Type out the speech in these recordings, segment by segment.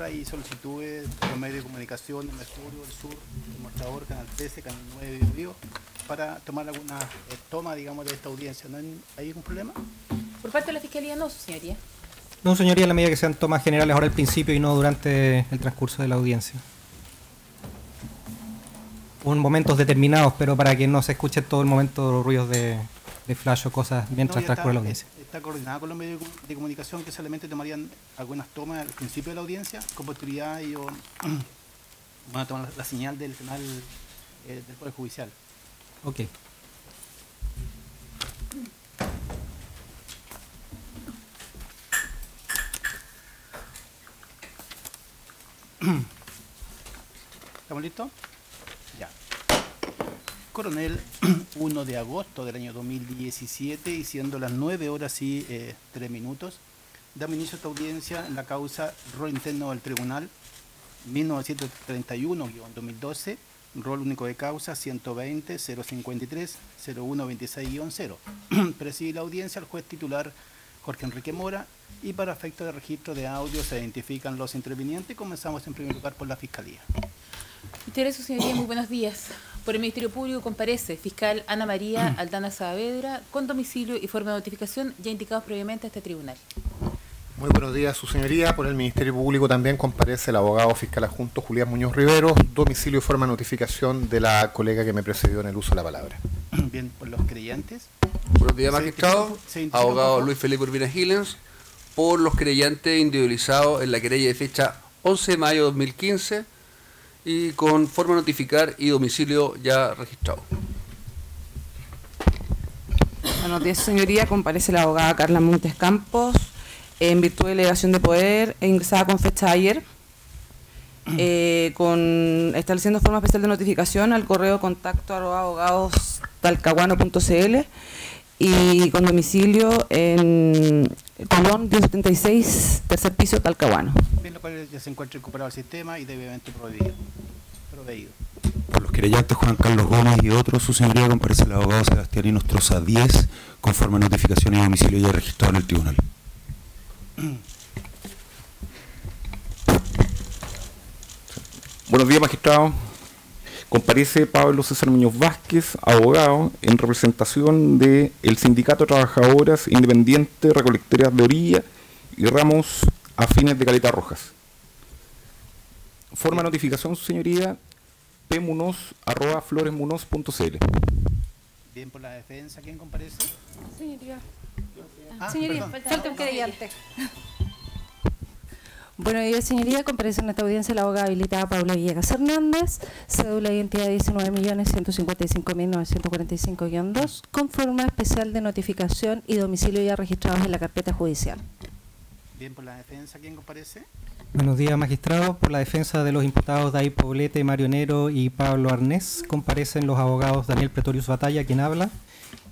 ahora hay solicitudes de los medios de comunicación, el Mercurio, el Sur, el Mostrador, Canal 13, Canal 9 de Río, para tomar alguna toma, digamos, de esta audiencia. ¿No hay algún problema? Por parte de la Fiscalía no, señoría. No, señoría, en la medida que sean tomas generales ahora al principio y no durante el transcurso de la audiencia. En momentos determinados, pero para que no se escuche todo el momento ruidos de flash o cosas mientras transcurre la audiencia. Está coordinada con los medios de comunicación que solamente tomarían algunas tomas al principio de la audiencia, con posterioridad ellos van a tomar la señal del canal del Poder Judicial. Ok. ¿Estamos listos? Ya. Coronel, 1 de agosto del año 2017, y siendo las 9 horas y 3 minutos, damos inicio a esta audiencia en la causa rol interno del tribunal 1931-2012, rol único de causa 120-053-0126-0. Preside la audiencia el juez titular Jorge Enrique Mora, y para efectos de registro de audio se identifican los intervinientes. Comenzamos en primer lugar por la Fiscalía. Muchas gracias, señoría. Muy buenos días. Por el Ministerio Público comparece fiscal Ana María Aldana Saavedra, con domicilio y forma de notificación ya indicados previamente a este tribunal. Muy buenos días, su señoría. Por el Ministerio Público también comparece el abogado fiscal adjunto Julián Muñoz Rivero, domicilio y forma de notificación de la colega que me precedió en el uso de la palabra. Bien, por los creyentes. Buenos días, magistrado. Abogado Luis Felipe Urbina Gilens, por los creyentes individualizados en la querella de fecha 11 de mayo de 2015 y con forma de notificar y domicilio ya registrado. Buenos días, señoría. Comparece la abogada Carla Montes Campos en virtud de delegación de poder ingresada con fecha de ayer, estableciendo forma especial de notificación al correo contacto@abogadostalcahuano.cl y con domicilio en Colón 1076, tercer piso, Talcahuano. Bien, lo cual ya se encuentra incorporado al sistema y debidamente proveído. Por los querellantes Juan Carlos Gómez y otros, su señoría, comparece el abogado Sebastián Nostroza 10, conforme a notificación y domicilio ya registrado en el tribunal. Buenos días, magistrado. Comparece Pablo César Muñoz Vázquez, abogado, en representación del Sindicato de Trabajadoras Independientes Recolectoras de Orilla y ramos afines de Caleta Rojas. Forma de notificación, su señoría, pmunoz@floresmunoz.cl. Bien, por la defensa, ¿quién comparece? Señoría. Señoría, perdón. falta un querellante. Buenos días, señoría. Comparece en esta audiencia la abogada habilitada Paula Villegas Hernández, cédula de identidad 19.155.945-2, con forma especial de notificación y domicilio ya registrados en la carpeta judicial. Bien, por la defensa, ¿quién comparece? Buenos días, magistrado. Por la defensa de los imputados David Poblete, Mario Nero y Pablo Arnés, comparecen los abogados Daniel Pretorius Batalla, quien habla,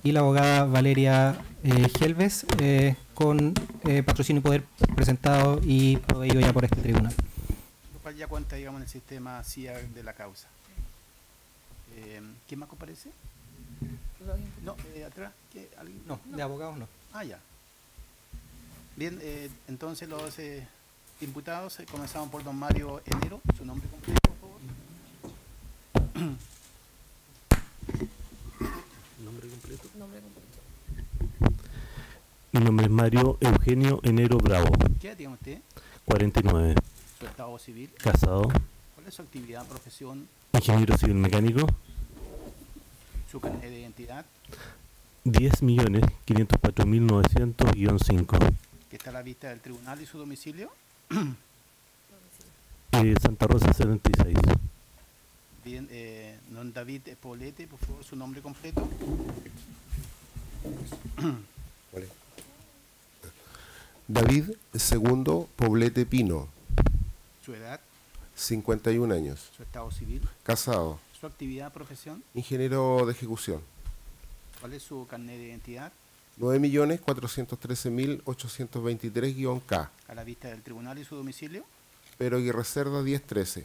y la abogada Valeria Gelves, con patrocinio y poder presentado y proveído ya por este tribunal. Lo cual ya cuenta, digamos, en el sistema CIA de la causa. ¿Quién más comparece? No, atrás. ¿Alguien? No, de abogados no. Ah, ya. Bien, entonces los imputados comenzamos por don Mario Enero. ¿Su nombre completo, por favor? ¿Nombre completo? Mi nombre es Mario Eugenio Enero Bravo. ¿Qué edad tiene usted? 49. ¿Su estado civil? Casado. ¿Cuál es su actividad, profesión? Ingeniero civil mecánico. ¿Su carnet de identidad? 10.504.900-5. ¿Que está a la vista del tribunal y su domicilio? Santa Rosa 76. Bien, don David Poblete, por favor, su nombre completo. ¿Cuál es? David II Poblete Pino. ¿Su edad? 51 años. ¿Su estado civil? Casado. ¿Su actividad, profesión? Ingeniero de ejecución. ¿Cuál es su carnet de identidad? 9.413.823-K. A la vista del tribunal y su domicilio. Pero Aguirre Cerda 1013.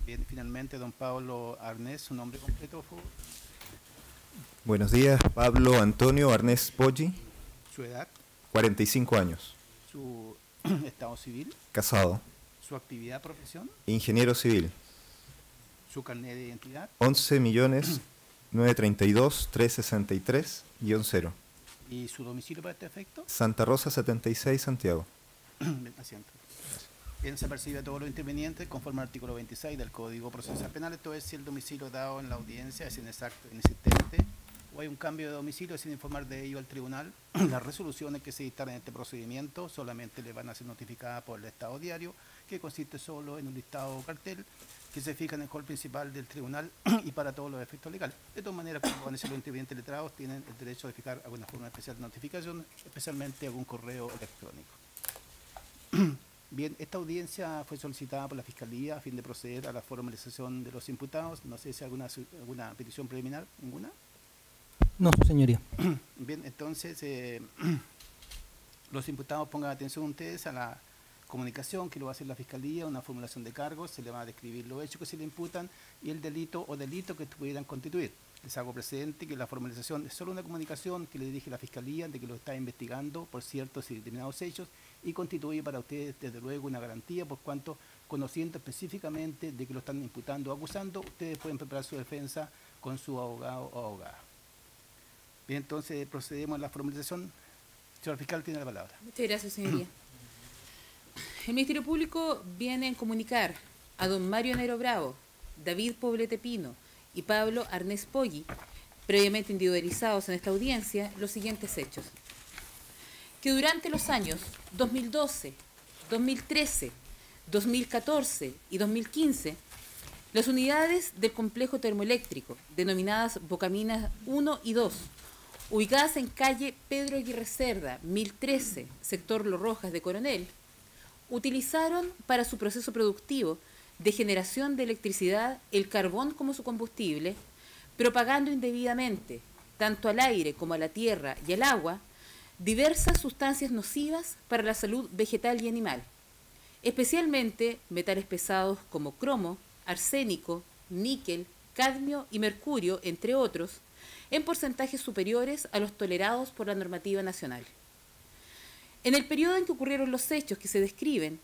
Bien, finalmente, don Pablo Arnés, su nombre completo, por favor. Buenos días, Pablo Antonio Arnés Poggi. ¿Su edad? 45 años. ¿Su estado civil? Casado. ¿Su actividad, profesión? Ingeniero civil. ¿Su carnet de identidad? 11.932.363-0. ¿Y su domicilio para este efecto? Santa Rosa 76, Santiago. Asiento. Bien, se percibe a todos los intervenientes conforme al artículo 26 del Código Procesal Penal. Esto es si el domicilio dado en la audiencia es inexacto, inexistente, o hay un cambio de domicilio sin informar de ello al tribunal. Las resoluciones que se dictaran en este procedimiento solamente le van a ser notificadas por el Estado Diario, que consiste solo en un listado o cartel que se fija en el hall principal del tribunal y para todos los efectos legales. De todas maneras, como van a ser los intervinientes letrados, tienen el derecho de fijar alguna forma especial de notificación, especialmente algún correo electrónico. Bien, esta audiencia fue solicitada por la Fiscalía a fin de proceder a la formalización de los imputados. No sé si hay alguna petición preliminar, ¿ninguna? No, señoría. Bien, entonces los imputados pongan atención ustedes a la comunicación que lo va a hacer la Fiscalía, una formulación de cargos, se le va a describir los hechos que se le imputan y el delito o delitos que pudieran constituir. Les hago presente que la formalización es solo una comunicación que le dirige la Fiscalía de que lo está investigando por ciertos y determinados hechos y constituye para ustedes desde luego una garantía por cuanto, conociendo específicamente de que lo están imputando o acusando, ustedes pueden preparar su defensa con su abogado o abogada. Bien, entonces procedemos a la formalización. Señor fiscal, tiene la palabra. Muchas gracias, señoría. El Ministerio Público viene a comunicar a don Mario Enero Bravo, David Poblete Pino y Pablo Arnés Poggi, previamente individualizados en esta audiencia, los siguientes hechos. Que durante los años 2012, 2013, 2014 y 2015, las unidades del complejo termoeléctrico, denominadas Bocaminas 1 y 2, ubicadas en calle Pedro Aguirre Cerda, 1013, sector Los Rojas de Coronel, utilizaron para su proceso productivo de generación de electricidad el carbón como su combustible, propagando indebidamente, tanto al aire como a la tierra y al agua, diversas sustancias nocivas para la salud vegetal y animal, especialmente metales pesados como cromo, arsénico, níquel, cadmio y mercurio, entre otros, en porcentajes superiores a los tolerados por la normativa nacional. En el periodo en que ocurrieron los hechos que se describen,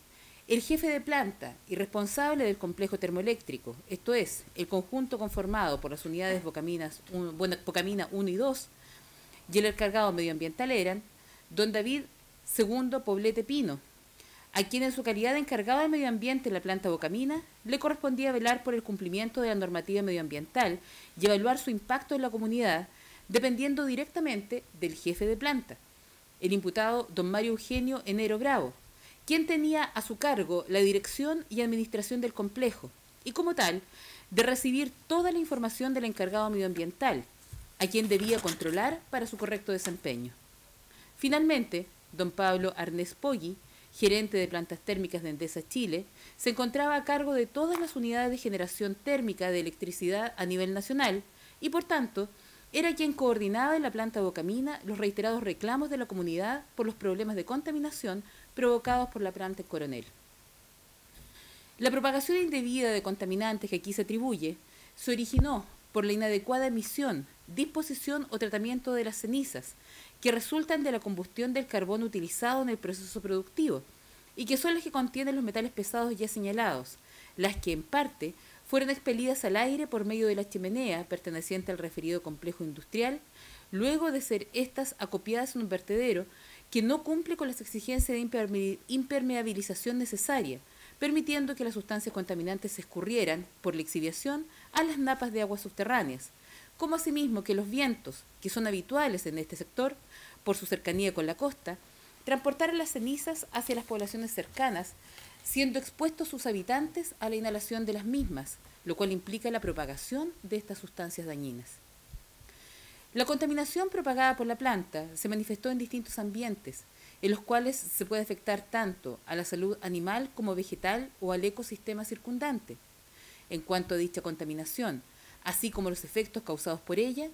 el jefe de planta y responsable del complejo termoeléctrico, esto es, el conjunto conformado por las unidades Bocamina 1 y 2, y el encargado medioambiental eran don David II Poblete Pino, a quien en su calidad de encargado del medio ambiente en la planta Bocamina le correspondía velar por el cumplimiento de la normativa medioambiental y evaluar su impacto en la comunidad, dependiendo directamente del jefe de planta, el imputado don Mario Eugenio Enero Bravo, quien tenía a su cargo la dirección y administración del complejo, y como tal, de recibir toda la información del encargado medioambiental, a quien debía controlar para su correcto desempeño. Finalmente, don Pablo Arnés Poggi, gerente de plantas térmicas de Endesa Chile, se encontraba a cargo de todas las unidades de generación térmica de electricidad a nivel nacional y, por tanto, era quien coordinaba en la planta Bocamina los reiterados reclamos de la comunidad por los problemas de contaminación provocados por la planta en Coronel. La propagación indebida de contaminantes que aquí se atribuye se originó por la inadecuada emisión, disposición o tratamiento de las cenizas que resultan de la combustión del carbón utilizado en el proceso productivo y que son las que contienen los metales pesados ya señalados, las que en parte fueron expelidas al aire por medio de la chimenea perteneciente al referido complejo industrial, luego de ser éstas acopiadas en un vertedero que no cumple con las exigencias de impermeabilización necesaria, permitiendo que las sustancias contaminantes se escurrieran por la exhibición a las napas de aguas subterráneas, como asimismo que los vientos, que son habituales en este sector, por su cercanía con la costa, transportaran las cenizas hacia las poblaciones cercanas, siendo expuestos sus habitantes a la inhalación de las mismas, lo cual implica la propagación de estas sustancias dañinas. La contaminación propagada por la planta se manifestó en distintos ambientes, en los cuales se puede afectar tanto a la salud animal como vegetal o al ecosistema circundante. En cuanto a dicha contaminación, así como los efectos causados por ella,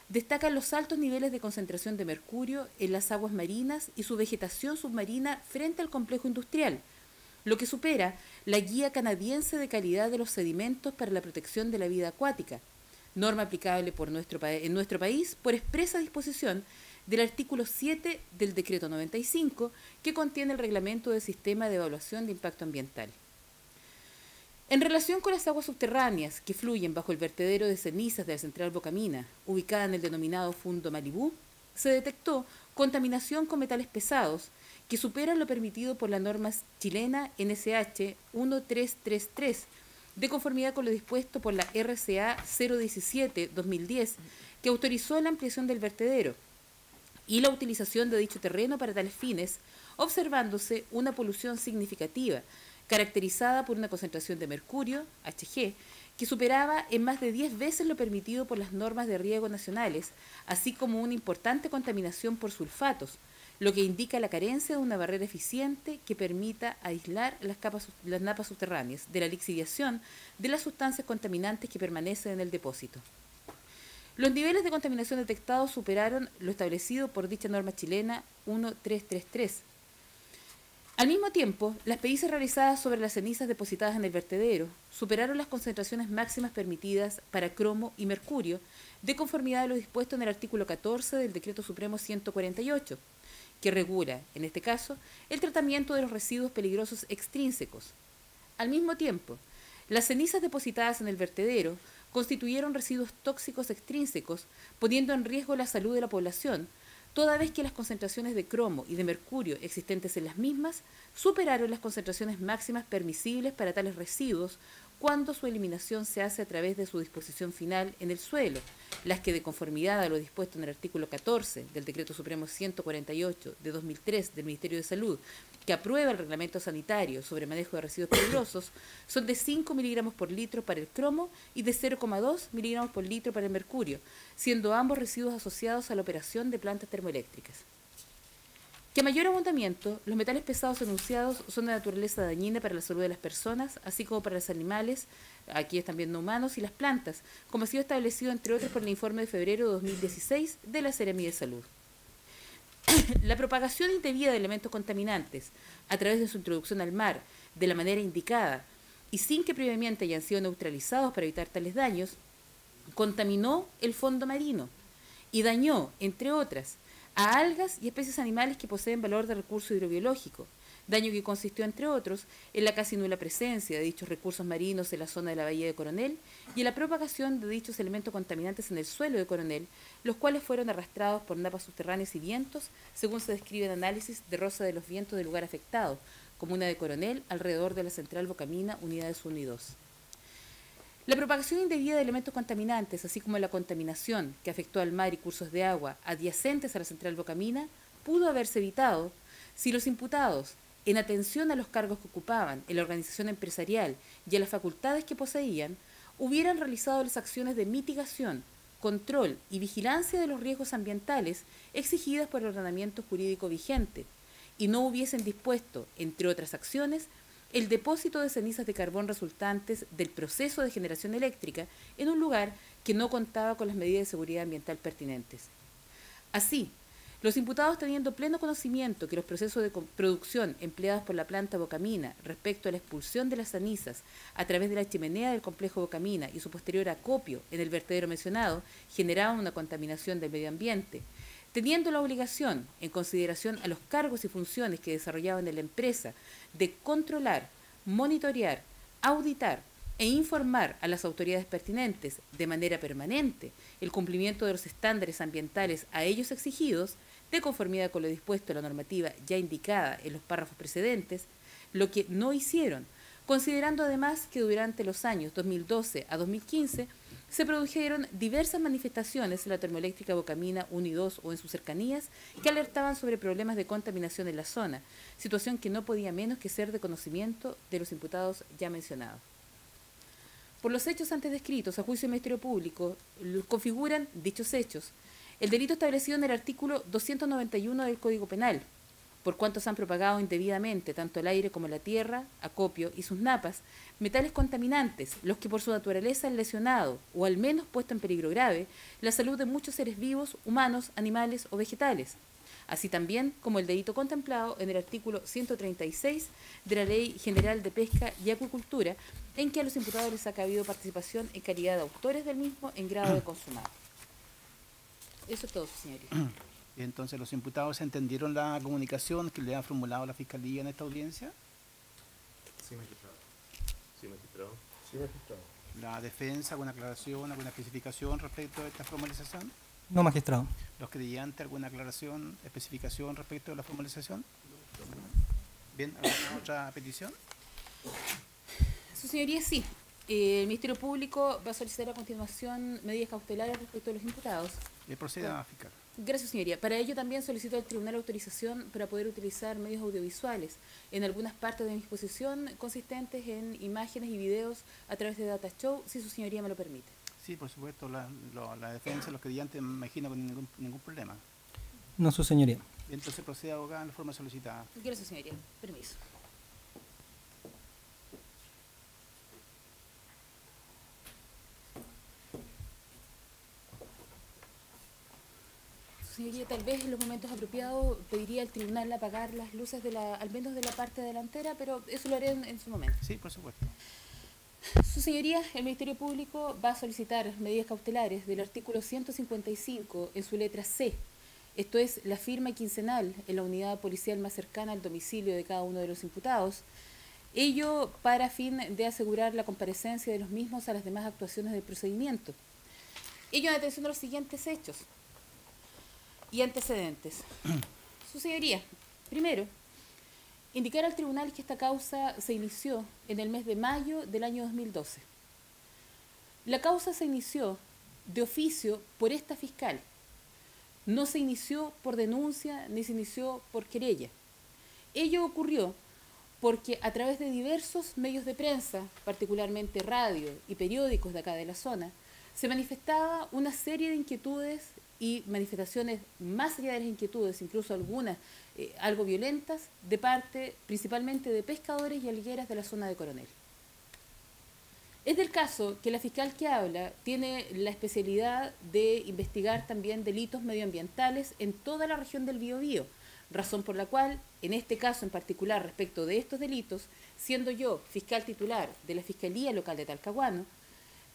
destacan los altos niveles de concentración de mercurio en las aguas marinas y su vegetación submarina frente al complejo industrial, lo que supera la Guía Canadiense de Calidad de los Sedimentos para la Protección de la Vida Acuática, norma aplicable en nuestro país por expresa disposición del artículo 7 del Decreto 95, que contiene el Reglamento del Sistema de Evaluación de Impacto Ambiental. En relación con las aguas subterráneas que fluyen bajo el vertedero de cenizas de la central Bocamina, ubicada en el denominado Fundo Malibú, se detectó contaminación con metales pesados que superan lo permitido por la norma chilena NSH 1333, de conformidad con lo dispuesto por la RCA 017-2010, que autorizó la ampliación del vertedero y la utilización de dicho terreno para tales fines, observándose una polución significativa, caracterizada por una concentración de mercurio, Hg, que superaba en más de 10 veces lo permitido por las normas de riego nacionales, así como una importante contaminación por sulfatos, lo que indica la carencia de una barrera eficiente que permita aislar las napas subterráneas de la lixiviación de las sustancias contaminantes que permanecen en el depósito. Los niveles de contaminación detectados superaron lo establecido por dicha norma chilena 1333. Al mismo tiempo, las pericias realizadas sobre las cenizas depositadas en el vertedero superaron las concentraciones máximas permitidas para cromo y mercurio, de conformidad a lo dispuesto en el artículo 14 del Decreto Supremo 148, que regula, en este caso, el tratamiento de los residuos peligrosos extrínsecos. Al mismo tiempo, las cenizas depositadas en el vertedero constituyeron residuos tóxicos extrínsecos, poniendo en riesgo la salud de la población, toda vez que las concentraciones de cromo y de mercurio existentes en las mismas superaron las concentraciones máximas permisibles para tales residuos cuando su eliminación se hace a través de su disposición final en el suelo, las que, de conformidad a lo dispuesto en el artículo 14 del Decreto Supremo 148 de 2003 del Ministerio de Salud, que aprueba el Reglamento Sanitario sobre manejo de residuos peligrosos, son de 5 miligramos por litro para el cromo y de 0,2 miligramos por litro para el mercurio, siendo ambos residuos asociados a la operación de plantas termoeléctricas. Que a mayor abundamiento, los metales pesados enunciados son de naturaleza dañina para la salud de las personas, así como para los animales, aquellos también no humanos, y las plantas, como ha sido establecido, entre otros, por el informe de febrero de 2016 de la Seremi de Salud. La propagación indebida de elementos contaminantes a través de su introducción al mar de la manera indicada y sin que previamente hayan sido neutralizados para evitar tales daños, contaminó el fondo marino y dañó, entre otras, a algas y especies animales que poseen valor de recurso hidrobiológico, daño que consistió, entre otros, en la casi nula presencia de dichos recursos marinos en la zona de la bahía de Coronel y en la propagación de dichos elementos contaminantes en el suelo de Coronel, los cuales fueron arrastrados por napas subterráneas y vientos, según se describe en análisis de rosa de los vientos del lugar afectado, comuna de Coronel, alrededor de la central Bocamina, unidades 1 y 2. La propagación indebida de elementos contaminantes, así como la contaminación que afectó al mar y cursos de agua adyacentes a la central Bocamina, pudo haberse evitado si los imputados, en atención a los cargos que ocupaban en la organización empresarial y a las facultades que poseían, hubieran realizado las acciones de mitigación, control y vigilancia de los riesgos ambientales exigidas por el ordenamiento jurídico vigente, y no hubiesen dispuesto, entre otras acciones, el depósito de cenizas de carbón resultantes del proceso de generación eléctrica en un lugar que no contaba con las medidas de seguridad ambiental pertinentes. Así, los imputados, teniendo pleno conocimiento que los procesos de producción empleados por la planta Bocamina respecto a la expulsión de las cenizas a través de la chimenea del complejo Bocamina y su posterior acopio en el vertedero mencionado generaban una contaminación del medio ambiente, teniendo la obligación, en consideración a los cargos y funciones que desarrollaban en la empresa, de controlar, monitorear, auditar e informar a las autoridades pertinentes de manera permanente el cumplimiento de los estándares ambientales a ellos exigidos, de conformidad con lo dispuesto en la normativa ya indicada en los párrafos precedentes, lo que no hicieron, considerando además que durante los años 2012 a 2015 se produjeron diversas manifestaciones en la termoeléctrica Bocamina 1 y 2 o en sus cercanías que alertaban sobre problemas de contaminación en la zona, situación que no podía menos que ser de conocimiento de los imputados ya mencionados. Por los hechos antes descritos, a juicio del Ministerio Público, configuran dichos hechos el delito establecido en el artículo 291 del Código Penal, por cuanto se han propagado indebidamente, tanto al aire como a la tierra, acopio y sus napas, metales contaminantes, los que por su naturaleza han lesionado, o al menos puesto en peligro grave, la salud de muchos seres vivos, humanos, animales o vegetales, así también como el delito contemplado en el artículo 136 de la Ley General de Pesca y Acuicultura, en que a los imputados les ha cabido participación en calidad de autores del mismo en grado de consumado. Eso es todo, señoría. Entonces, ¿los imputados entendieron la comunicación que le ha formulado la Fiscalía en esta audiencia? Sí, magistrado. Sí, magistrado. Sí, magistrado. ¿La defensa alguna aclaración, alguna especificación respecto a esta formalización? No, magistrado. ¿Los creyentes alguna aclaración, especificación respecto a la formalización? Bien, ¿alguna otra petición? Su señoría, sí. El Ministerio Público va a solicitar a continuación medidas cautelares respecto a los imputados. Proceda, fiscal. Gracias, señoría. Para ello también solicito al tribunal autorización para poder utilizar medios audiovisuales en algunas partes de mi exposición consistentes en imágenes y videos a través de Data Show, si su señoría me lo permite. Sí, por supuesto, la defensa, los creyentes, me imagino con ningún problema. No, su señoría. Entonces proceda, abogada, en la forma solicitada. Gracias, señoría. Permiso. Señoría, tal vez en los momentos apropiados pediría al tribunal apagar las luces al menos de la parte delantera, pero eso lo haré en su momento. Sí, por supuesto. Su señoría, el Ministerio Público va a solicitar medidas cautelares del artículo 155 en su letra C. Esto es la firma quincenal en la unidad policial más cercana al domicilio de cada uno de los imputados. Ello para fin de asegurar la comparecencia de los mismos a las demás actuaciones del procedimiento. Ello en atención a los siguientes hechos y antecedentes. Su señoría, primero, indicar al tribunal que esta causa se inició en el mes de mayo del año 2012. La causa se inició de oficio por esta fiscal. No se inició por denuncia ni se inició por querella. Ello ocurrió porque a través de diversos medios de prensa, particularmente radio y periódicos de acá de la zona, se manifestaba una serie de inquietudes y manifestaciones más allá de las inquietudes, incluso algunas algo violentas, de parte principalmente de pescadores y algueras de la zona de Coronel. Es del caso que la fiscal que habla tiene la especialidad de investigar también delitos medioambientales en toda la región del Biobío, razón por la cual, en este caso en particular respecto de estos delitos, siendo yo fiscal titular de la Fiscalía Local de Talcahuano,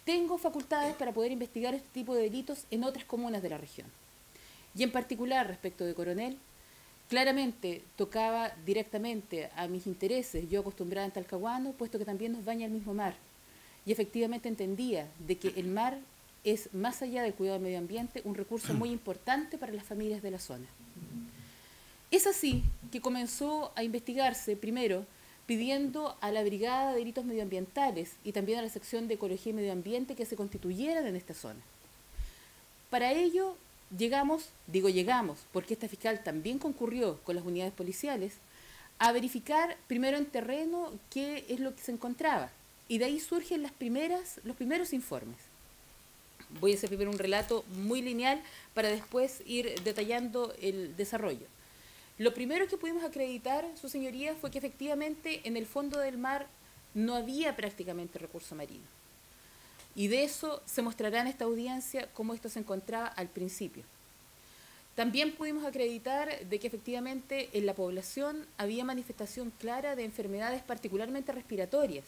tengo facultades para poder investigar este tipo de delitos en otras comunas de la región. Y en particular respecto de Coronel, claramente tocaba directamente a mis intereses, yo acostumbrada en Talcahuano, puesto que también nos baña el mismo mar. Y efectivamente entendía de que el mar es, más allá del cuidado del medio ambiente, un recurso muy importante para las familias de la zona. Es así que comenzó a investigarse primero pidiendo a la Brigada de Delitos Medioambientales y también a la sección de Ecología y Medio Ambiente que se constituyeran en esta zona. Para ello llegamos, porque esta fiscal también concurrió con las unidades policiales, a verificar primero en terreno qué es lo que se encontraba. Y de ahí surgen los primeros informes. Voy a hacer primero un relato muy lineal para después ir detallando el desarrollo. Lo primero que pudimos acreditar, su señoría, fue que efectivamente en el fondo del mar no había prácticamente recurso marino. Y de eso se mostrará en esta audiencia cómo esto se encontraba al principio. También pudimos acreditar de que efectivamente en la población había manifestación clara de enfermedades particularmente respiratorias,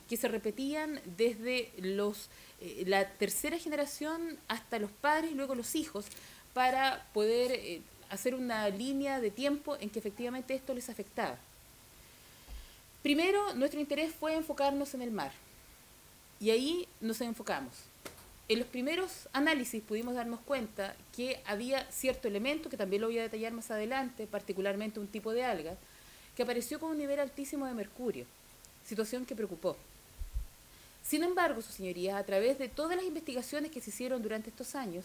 que se repetían desde la tercera generación hasta los padres y luego los hijos, para poder hacer una línea de tiempo en que efectivamente esto les afectaba. Primero, nuestro interés fue enfocarnos en el mar, y ahí nos enfocamos. En los primeros análisis pudimos darnos cuenta que había cierto elemento, que también lo voy a detallar más adelante, particularmente un tipo de alga, que apareció con un nivel altísimo de mercurio, situación que preocupó. Sin embargo, su señoría, a través de todas las investigaciones que se hicieron durante estos años,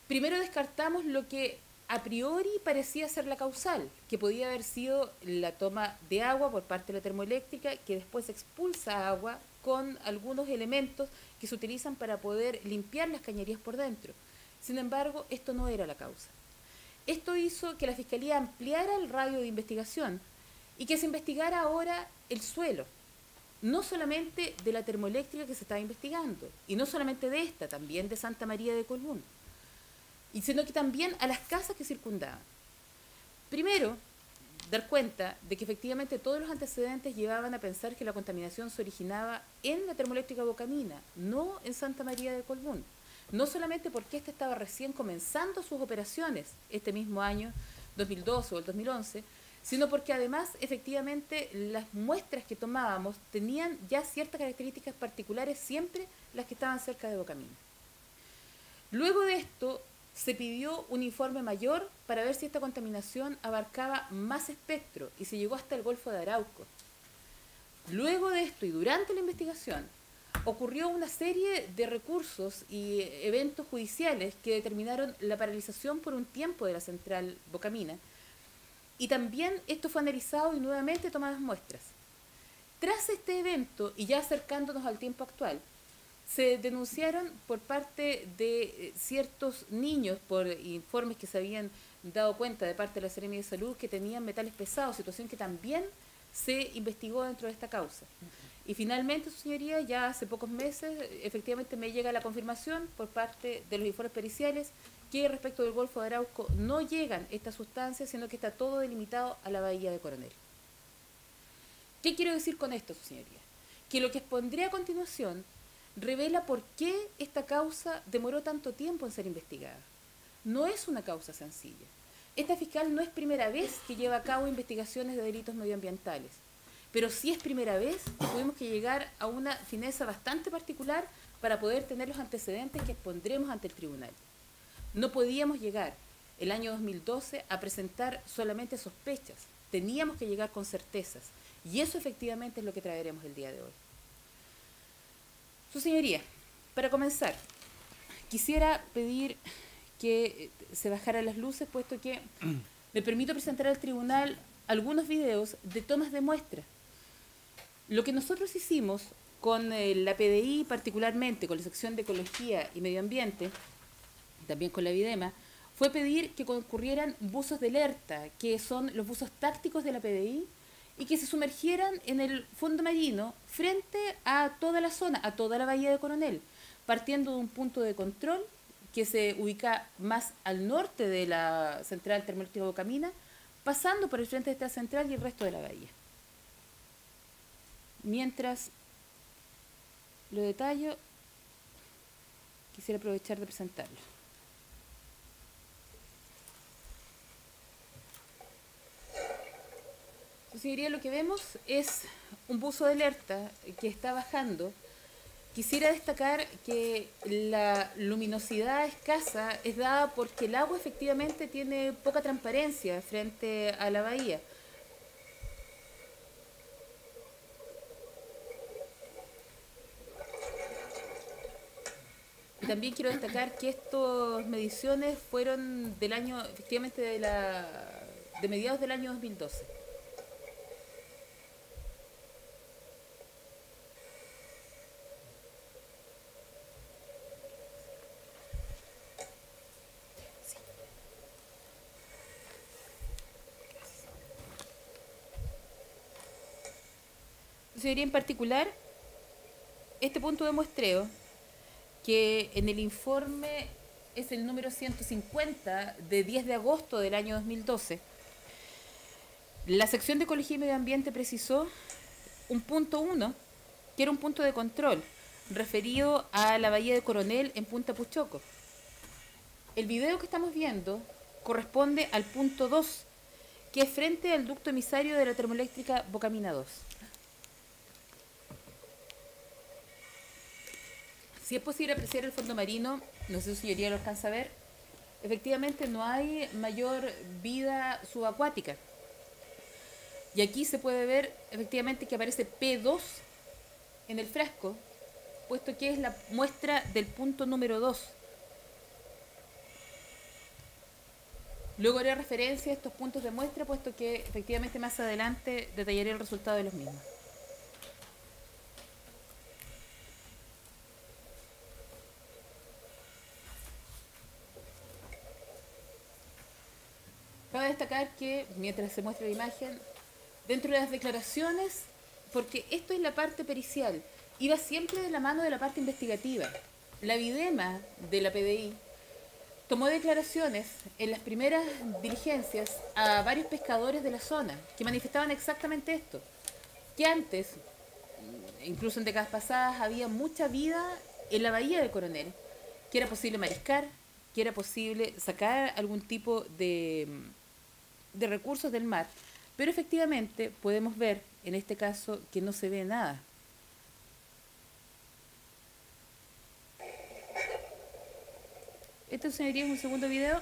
primero descartamos lo que a priori parecía ser la causal, que podía haber sido la toma de agua por parte de la termoeléctrica, que después expulsa agua con algunos elementos que se utilizan para poder limpiar las cañerías por dentro. Sin embargo, esto no era la causa. Esto hizo que la Fiscalía ampliara el radio de investigación y que se investigara ahora el suelo, no solamente de la termoeléctrica que se estaba investigando, y no solamente de esta, también de Santa María de Colbún, sino que también a las casas que circundaban. Primero, dar cuenta de que efectivamente todos los antecedentes llevaban a pensar que la contaminación se originaba en la termoeléctrica Bocamina, no en Santa María de Colbún. No solamente porque ésta estaba recién comenzando sus operaciones este mismo año, 2012 o el 2011, sino porque además efectivamente las muestras que tomábamos tenían ya ciertas características particulares, siempre las que estaban cerca de Bocamina. Luego de esto se pidió un informe mayor para ver si esta contaminación abarcaba más espectro y se llegó hasta el Golfo de Arauco. Luego de esto y durante la investigación ocurrió una serie de recursos y eventos judiciales que determinaron la paralización por un tiempo de la central Bocamina, y también esto fue analizado y nuevamente tomadas muestras. Tras este evento, y ya acercándonos al tiempo actual, se denunciaron por parte de ciertos niños, por informes que se habían dado cuenta de parte de la Seremi de Salud, que tenían metales pesados, situación que también se investigó dentro de esta causa. Y finalmente, su señoría, ya hace pocos meses, efectivamente me llega la confirmación por parte de los informes periciales que respecto del Golfo de Arauco no llegan estas sustancias, sino que está todo delimitado a la bahía de Coronel. ¿Qué quiero decir con esto, su señoría? Que lo que expondré a continuación revela por qué esta causa demoró tanto tiempo en ser investigada. No es una causa sencilla. Esta fiscal no es primera vez que lleva a cabo investigaciones de delitos medioambientales, pero sí es primera vez que tuvimos que llegar a una fineza bastante particular para poder tener los antecedentes que expondremos ante el tribunal. No podíamos llegar el año 2012 a presentar solamente sospechas, teníamos que llegar con certezas, y eso efectivamente es lo que traeremos el día de hoy. Su señoría, para comenzar, quisiera pedir que se bajaran las luces, puesto que me permito presentar al tribunal algunos videos de tomas de muestra. Lo que nosotros hicimos con la PDI, particularmente con la sección de Ecología y Medio Ambiente, también con la Videma, fue pedir que concurrieran buzos de alerta, que son los buzos tácticos de la PDI, y que se sumergieran en el fondo marino frente a toda la zona, a toda la bahía de Coronel, partiendo de un punto de control que se ubica más al norte de la central termoeléctrica Bocamina, pasando por el frente de esta central y el resto de la bahía. Mientras lo detallo, quisiera aprovechar de presentarlo. Señoría, lo que vemos es un buzo de alerta que está bajando. Quisiera destacar que la luminosidad escasa es dada porque el agua efectivamente tiene poca transparencia frente a la bahía. Y también quiero destacar que estas mediciones fueron del año, efectivamente de mediados del año 2012. Sería en particular este punto de muestreo, que en el informe es el número 150 de 10 de agosto del año 2012. La sección de Ecología y Medio Ambiente precisó un punto 1, que era un punto de control referido a la bahía de Coronel en Punta Puchoco. El video que estamos viendo corresponde al punto 2, que es frente al ducto emisario de la termoeléctrica Bocamina 2. Si es posible apreciar el fondo marino, no sé si su señoría lo alcanza a ver, efectivamente no hay mayor vida subacuática. Y aquí se puede ver efectivamente que aparece P2 en el frasco, puesto que es la muestra del punto número 2. Luego haré referencia a estos puntos de muestra, puesto que efectivamente más adelante detallaré el resultado de los mismos. Cabe destacar que, mientras se muestra la imagen, dentro de las declaraciones, porque esto es la parte pericial, iba siempre de la mano de la parte investigativa. La Videma de la PDI tomó declaraciones en las primeras diligencias a varios pescadores de la zona que manifestaban exactamente esto, que antes, incluso en décadas pasadas, había mucha vida en la bahía de Coronel, que era posible mariscar, que era posible sacar algún tipo de recursos del mar, Pero efectivamente podemos ver en este caso que no se ve nada. Esto, señorías, es un segundo video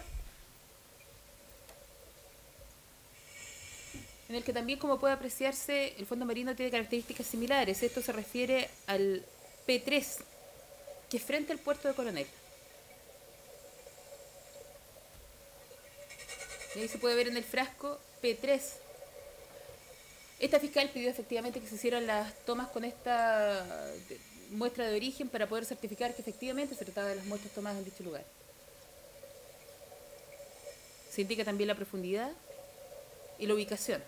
en el que también, como puede apreciarse, el fondo marino tiene características similares. Esto se refiere al P3, que es frente al puerto de Coronel. Y ahí se puede ver en el frasco P3. Esta fiscal pidió efectivamente que se hicieran las tomas con esta muestra de origen para poder certificar que efectivamente se trataba de las muestras tomadas en dicho lugar. Se indica también la profundidad y la ubicación.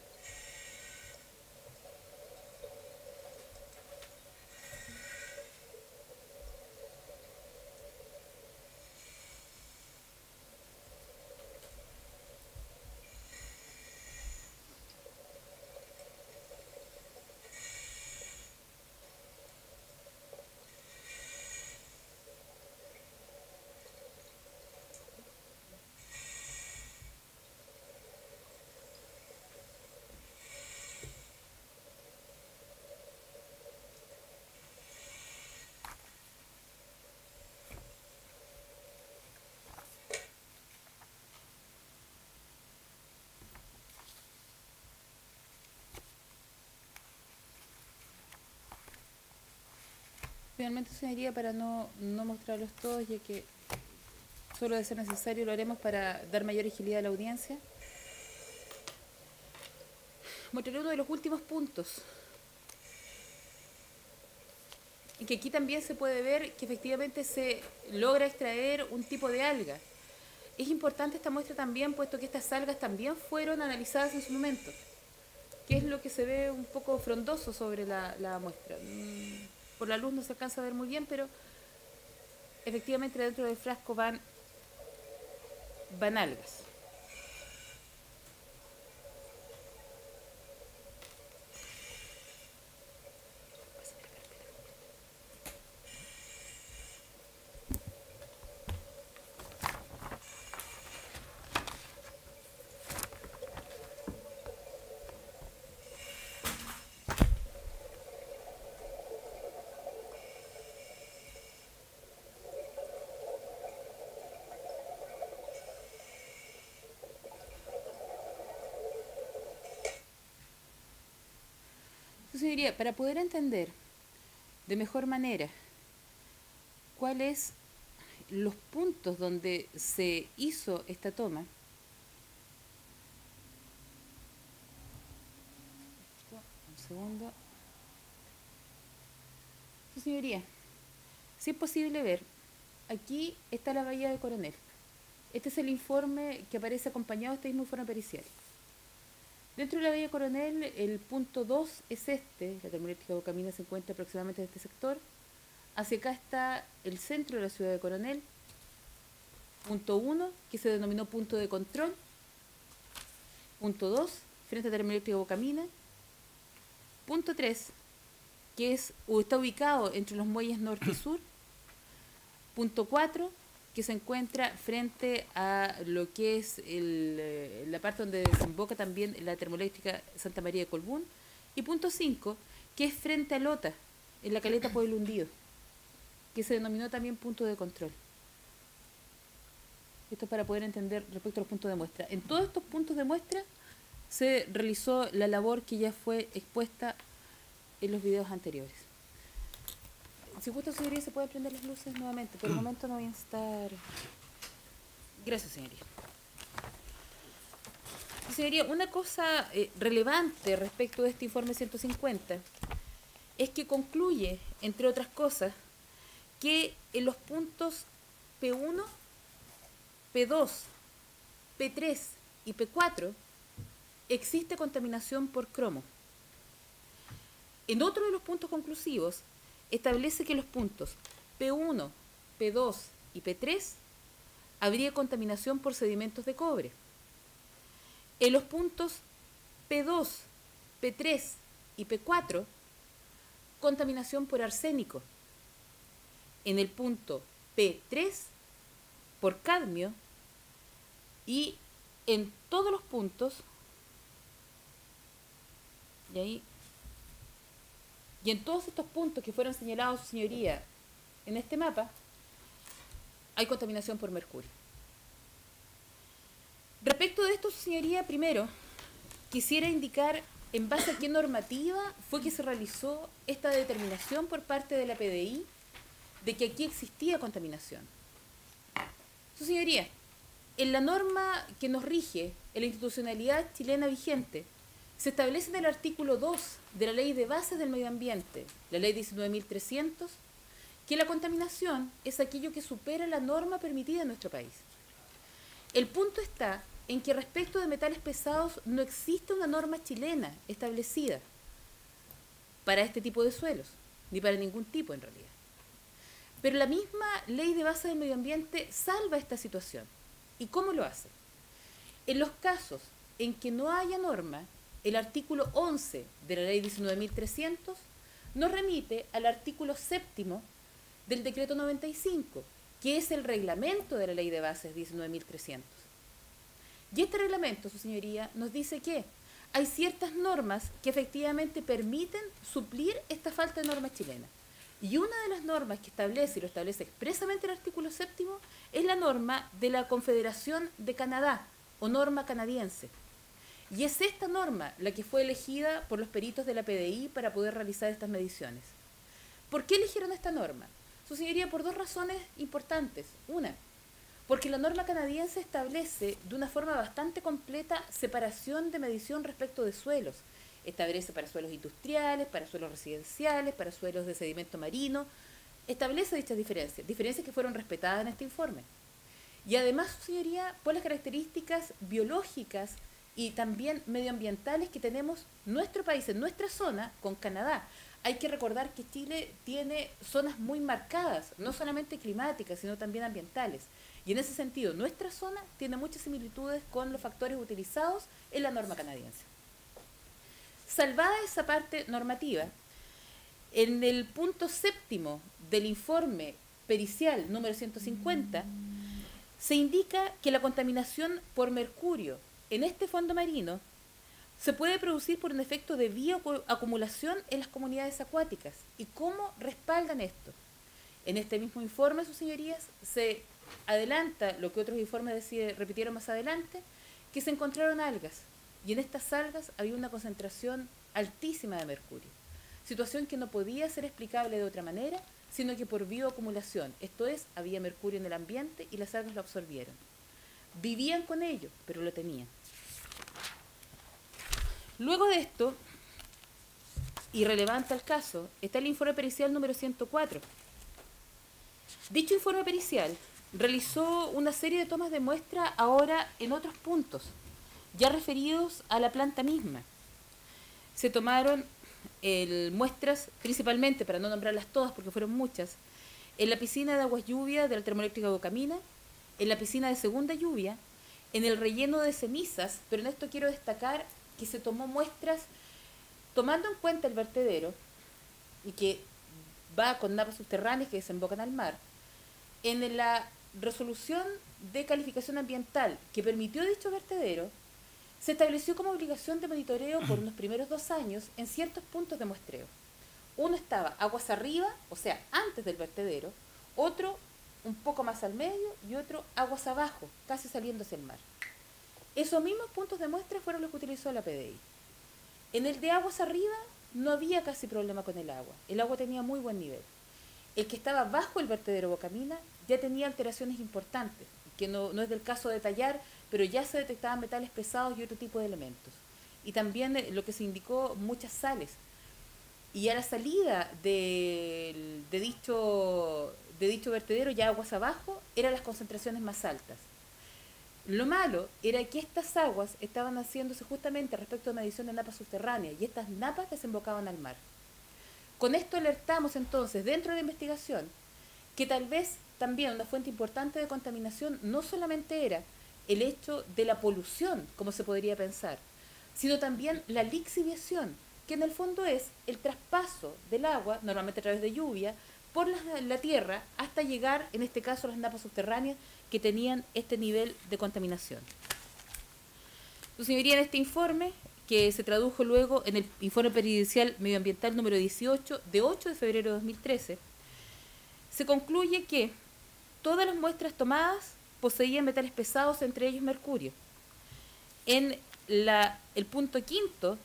Finalmente, señoría, para no mostrarlos todos, ya que solo de ser necesario lo haremos para dar mayor agilidad a la audiencia, mostraré uno de los últimos puntos, y que aquí también se puede ver que efectivamente se logra extraer un tipo de alga. Es importante esta muestra también, puesto que estas algas también fueron analizadas en su momento, que es lo que se ve un poco frondoso sobre la muestra. Por la luz no se alcanza a ver muy bien, pero efectivamente dentro del frasco van algas. Señoría, para poder entender de mejor manera cuáles los puntos donde se hizo esta toma, un segundo. Señoría, si es posible ver, aquí está la bahía de Coronel. Este es el informe que aparece acompañado de este mismo informe pericial. Dentro de la bahía Coronel, el punto 2 es este, la termoeléctrica Bocamina se encuentra aproximadamente en este sector. Hacia acá está el centro de la ciudad de Coronel. Punto 1, que se denominó punto de control. Punto 2, frente a la termoeléctrica Bocamina. Punto 3, que está ubicado entre los muelles norte y sur. Punto 4, que se encuentra frente a lo que es la parte donde desemboca también la termoeléctrica Santa María de Colbún. Y punto 5, que es frente a Lota, en la caleta Pueblo Hundido, que se denominó también punto de control. Esto es para poder entender respecto a los puntos de muestra. En todos estos puntos de muestra se realizó la labor que ya fue expuesta en los videos anteriores. Si gusta, señoría, se pueden prender las luces nuevamente. Por el momento no voy a estar. Gracias, señoría. Señoría, una cosa relevante respecto de este informe 150 es que concluye, entre otras cosas, que en los puntos P1, P2, P3 y P4 existe contaminación por cromo. En otro de los puntos conclusivos, establece que los puntos P1, P2 y P3 habría contaminación por sedimentos de cobre. En los puntos P2, P3 y P4, contaminación por arsénico. En el punto P3, por cadmio. Y en todos los puntos Y en todos estos puntos que fueron señalados, su señoría, en este mapa, hay contaminación por mercurio. Respecto de esto, su señoría, primero, quisiera indicar en base a qué normativa fue que se realizó esta determinación por parte de la PDI de que aquí existía contaminación. Su señoría, en la norma que nos rige, en la institucionalidad chilena vigente, se establece en el artículo 2 de la Ley de Bases del Medio Ambiente, la Ley 19.300, que la contaminación es aquello que supera la norma permitida en nuestro país. El punto está en que respecto de metales pesados no existe una norma chilena establecida para este tipo de suelos, ni para ningún tipo en realidad. Pero la misma Ley de Bases del Medio Ambiente salva esta situación. ¿Y cómo lo hace? En los casos en que no haya norma, el artículo 11 de la Ley 19.300 nos remite al artículo 7º del Decreto 95, que es el reglamento de la Ley de Bases 19.300. Y este reglamento, su señoría, nos dice que hay ciertas normas que efectivamente permiten suplir esta falta de norma chilena. Y una de las normas que establece, y lo establece expresamente el artículo 7º, es la norma de la Confederación de Canadá, o norma canadiense. Y es esta norma la que fue elegida por los peritos de la PDI para poder realizar estas mediciones. ¿Por qué eligieron esta norma? Su señoría, por dos razones importantes. Una, porque la norma canadiense establece de una forma bastante completa separación de medición respecto de suelos. Establece para suelos industriales, para suelos residenciales, para suelos de sedimento marino. Establece dichas diferencias, diferencias que fueron respetadas en este informe. Y además, su señoría, por las características biológicas y también medioambientales que tenemos nuestro país, en nuestra zona, con Canadá. Hay que recordar que Chile tiene zonas muy marcadas, no solamente climáticas, sino también ambientales. Y en ese sentido, nuestra zona tiene muchas similitudes con los factores utilizados en la norma canadiense. Salvada esa parte normativa, en el punto 7º del informe pericial número 150, se indica que la contaminación por mercurio en este fondo marino se puede producir por un efecto de bioacumulación en las comunidades acuáticas. ¿Y cómo respaldan esto? En este mismo informe, sus señorías, se adelanta lo que otros informes repitieron más adelante, que se encontraron algas. Y en estas algas había una concentración altísima de mercurio. Situación que no podía ser explicable de otra manera, sino que por bioacumulación. Esto es, había mercurio en el ambiente y las algas lo absorbieron. Vivían con ello, pero lo tenían. Luego de esto, y relevante al caso, está el informe pericial número 104. Dicho informe pericial realizó una serie de tomas de muestra ahora en otros puntos, ya referidos a la planta misma. Se tomaron muestras, principalmente, para no nombrarlas todas porque fueron muchas, en la piscina de aguas lluvia de la termoeléctrica de Bocamina, en la piscina de segunda lluvia, en el relleno de cenizas, pero en esto quiero destacar que se tomó muestras tomando en cuenta el vertedero y que va con napas subterráneas que desembocan al mar. En la resolución de calificación ambiental que permitió dicho vertedero, se estableció como obligación de monitoreo por unos primeros 2 años en ciertos puntos de muestreo. Uno estaba aguas arriba, o sea, antes del vertedero, otro un poco más al medio y otro aguas abajo, casi saliendo hacia el mar. Esos mismos puntos de muestra fueron los que utilizó la PDI. En el de aguas arriba no había casi problema con el agua tenía muy buen nivel. El que estaba bajo el vertedero Bocamina ya tenía alteraciones importantes, que no es del caso de detallar, pero ya se detectaban metales pesados y otro tipo de elementos. Y también lo que se indicó, muchas sales. Y a la salida de dicho vertedero, ya aguas abajo, eran las concentraciones más altas. Lo malo era que estas aguas estaban haciéndose justamente respecto a medición de napas subterráneas y estas napas desembocaban al mar. Con esto alertamos entonces dentro de la investigación que tal vez también una fuente importante de contaminación no solamente era el hecho de la polución, como se podría pensar, sino también la lixiviación, que en el fondo es el traspaso del agua, normalmente a través de lluvia, por la tierra hasta llegar, en este caso, a las napas subterráneas que tenían este nivel de contaminación. Su señoría, en este informe, que se tradujo luego en el informe pericial medioambiental número 18 de 8 de febrero de 2013, se concluye que todas las muestras tomadas poseían metales pesados, entre ellos mercurio. En el punto quinto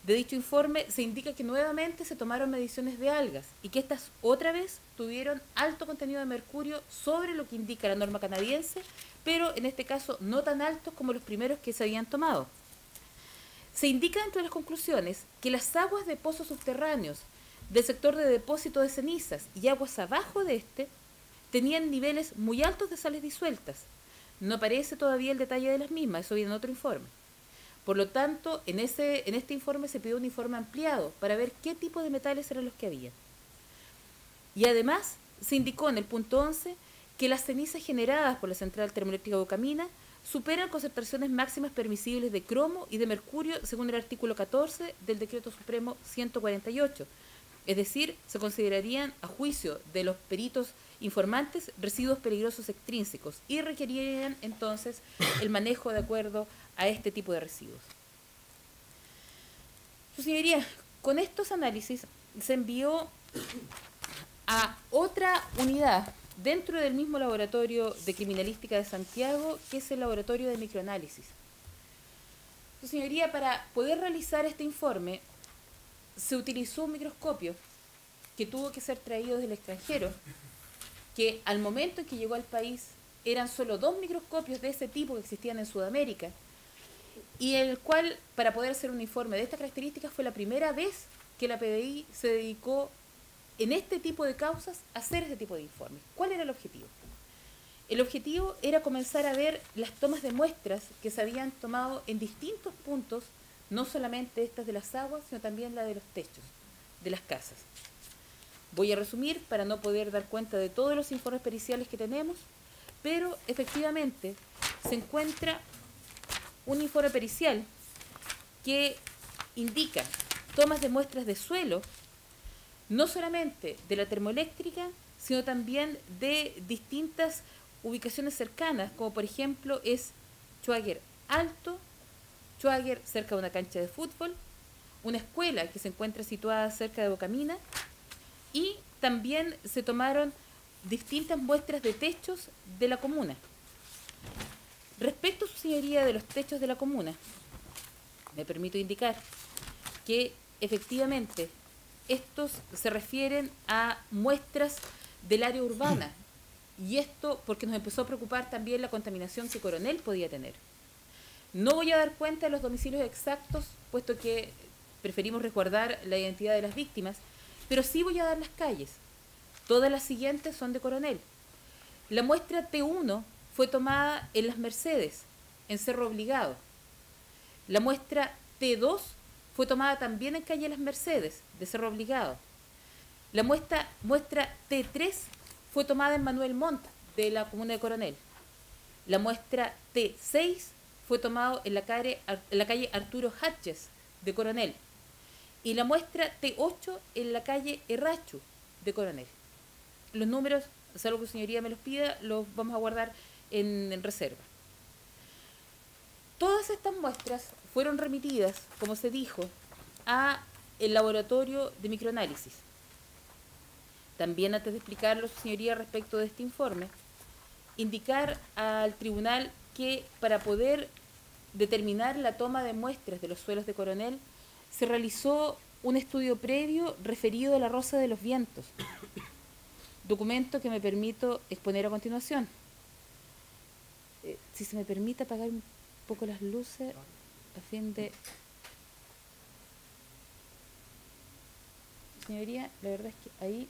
de dicho informe se indica que nuevamente se tomaron mediciones de algas y que estas otra vez tuvieron alto contenido de mercurio sobre lo que indica la norma canadiense, pero en este caso no tan altos como los primeros que se habían tomado. Se indica dentro de las conclusiones que las aguas de pozos subterráneos del sector de depósito de cenizas y aguas abajo de este tenían niveles muy altos de sales disueltas. No aparece todavía el detalle de las mismas, eso viene en otro informe. Por lo tanto, en este informe se pidió un informe ampliado para ver qué tipo de metales eran los que había. Y además se indicó en el punto 11 que las cenizas generadas por la central termoeléctrica de Ocamina superan concentraciones máximas permisibles de cromo y de mercurio según el artículo 14 del Decreto Supremo 148. Es decir, se considerarían, a juicio de los peritos informantes, residuos peligrosos extrínsecos y requerirían entonces el manejo de acuerdo a este tipo de residuos. Su señoría, con estos análisis se envió a otra unidad dentro del mismo laboratorio de criminalística de Santiago, que es el laboratorio de microanálisis. Su señoría, para poder realizar este informe se utilizó un microscopio que tuvo que ser traído del extranjero, que al momento en que llegó al país eran solo 2 microscopios de ese tipo que existían en Sudamérica, y el cual, para poder hacer un informe de estas características, fue la primera vez que la PDI se dedicó en este tipo de causas a hacer este tipo de informes. ¿Cuál era el objetivo? El objetivo era comenzar a ver las tomas de muestras que se habían tomado en distintos puntos, no solamente estas de las aguas, sino también la de los techos de las casas. Voy a resumir para no poder dar cuenta de todos los informes periciales que tenemos, pero efectivamente se encuentra un informe pericial que indica tomas de muestras de suelo, no solamente de la termoeléctrica, sino también de distintas ubicaciones cercanas, como por ejemplo es Schwager Alto, Schwager cerca de una cancha de fútbol, una escuela que se encuentra situada cerca de Ocamina, y también se tomaron distintas muestras de techos de la comuna. Respecto, su señoría, de los techos de la comuna, me permito indicar que efectivamente estos se refieren a muestras del área urbana, y esto porque nos empezó a preocupar también la contaminación que Coronel podía tener. No voy a dar cuenta de los domicilios exactos, puesto que preferimos resguardar la identidad de las víctimas, pero sí voy a dar las calles. Todas las siguientes son de Coronel. La muestra T1 fue tomada en Las Mercedes, en Cerro Obligado. La muestra T2 fue tomada también en calle Las Mercedes, de Cerro Obligado. La muestra T3 fue tomada en Manuel Montt, de la comuna de Coronel. La muestra T6 fue tomada en la calle Arturo Hatches, de Coronel. Y la muestra T8 en la calle Errachu, de Coronel. Los números, salvo que su señoría me los pida, los vamos a guardar en reserva. Todas estas muestras fueron remitidas, como se dijo, a el laboratorio de microanálisis. También, antes de explicarlo, su señoría, respecto de este informe, indicar al tribunal que para poder determinar la toma de muestras de los suelos de Coronel se realizó un estudio previo referido a la Rosa de los Vientos, documento que me permito exponer a continuación. Si se me permite apagar un poco las luces a fin de... Señoría, la verdad es que ahí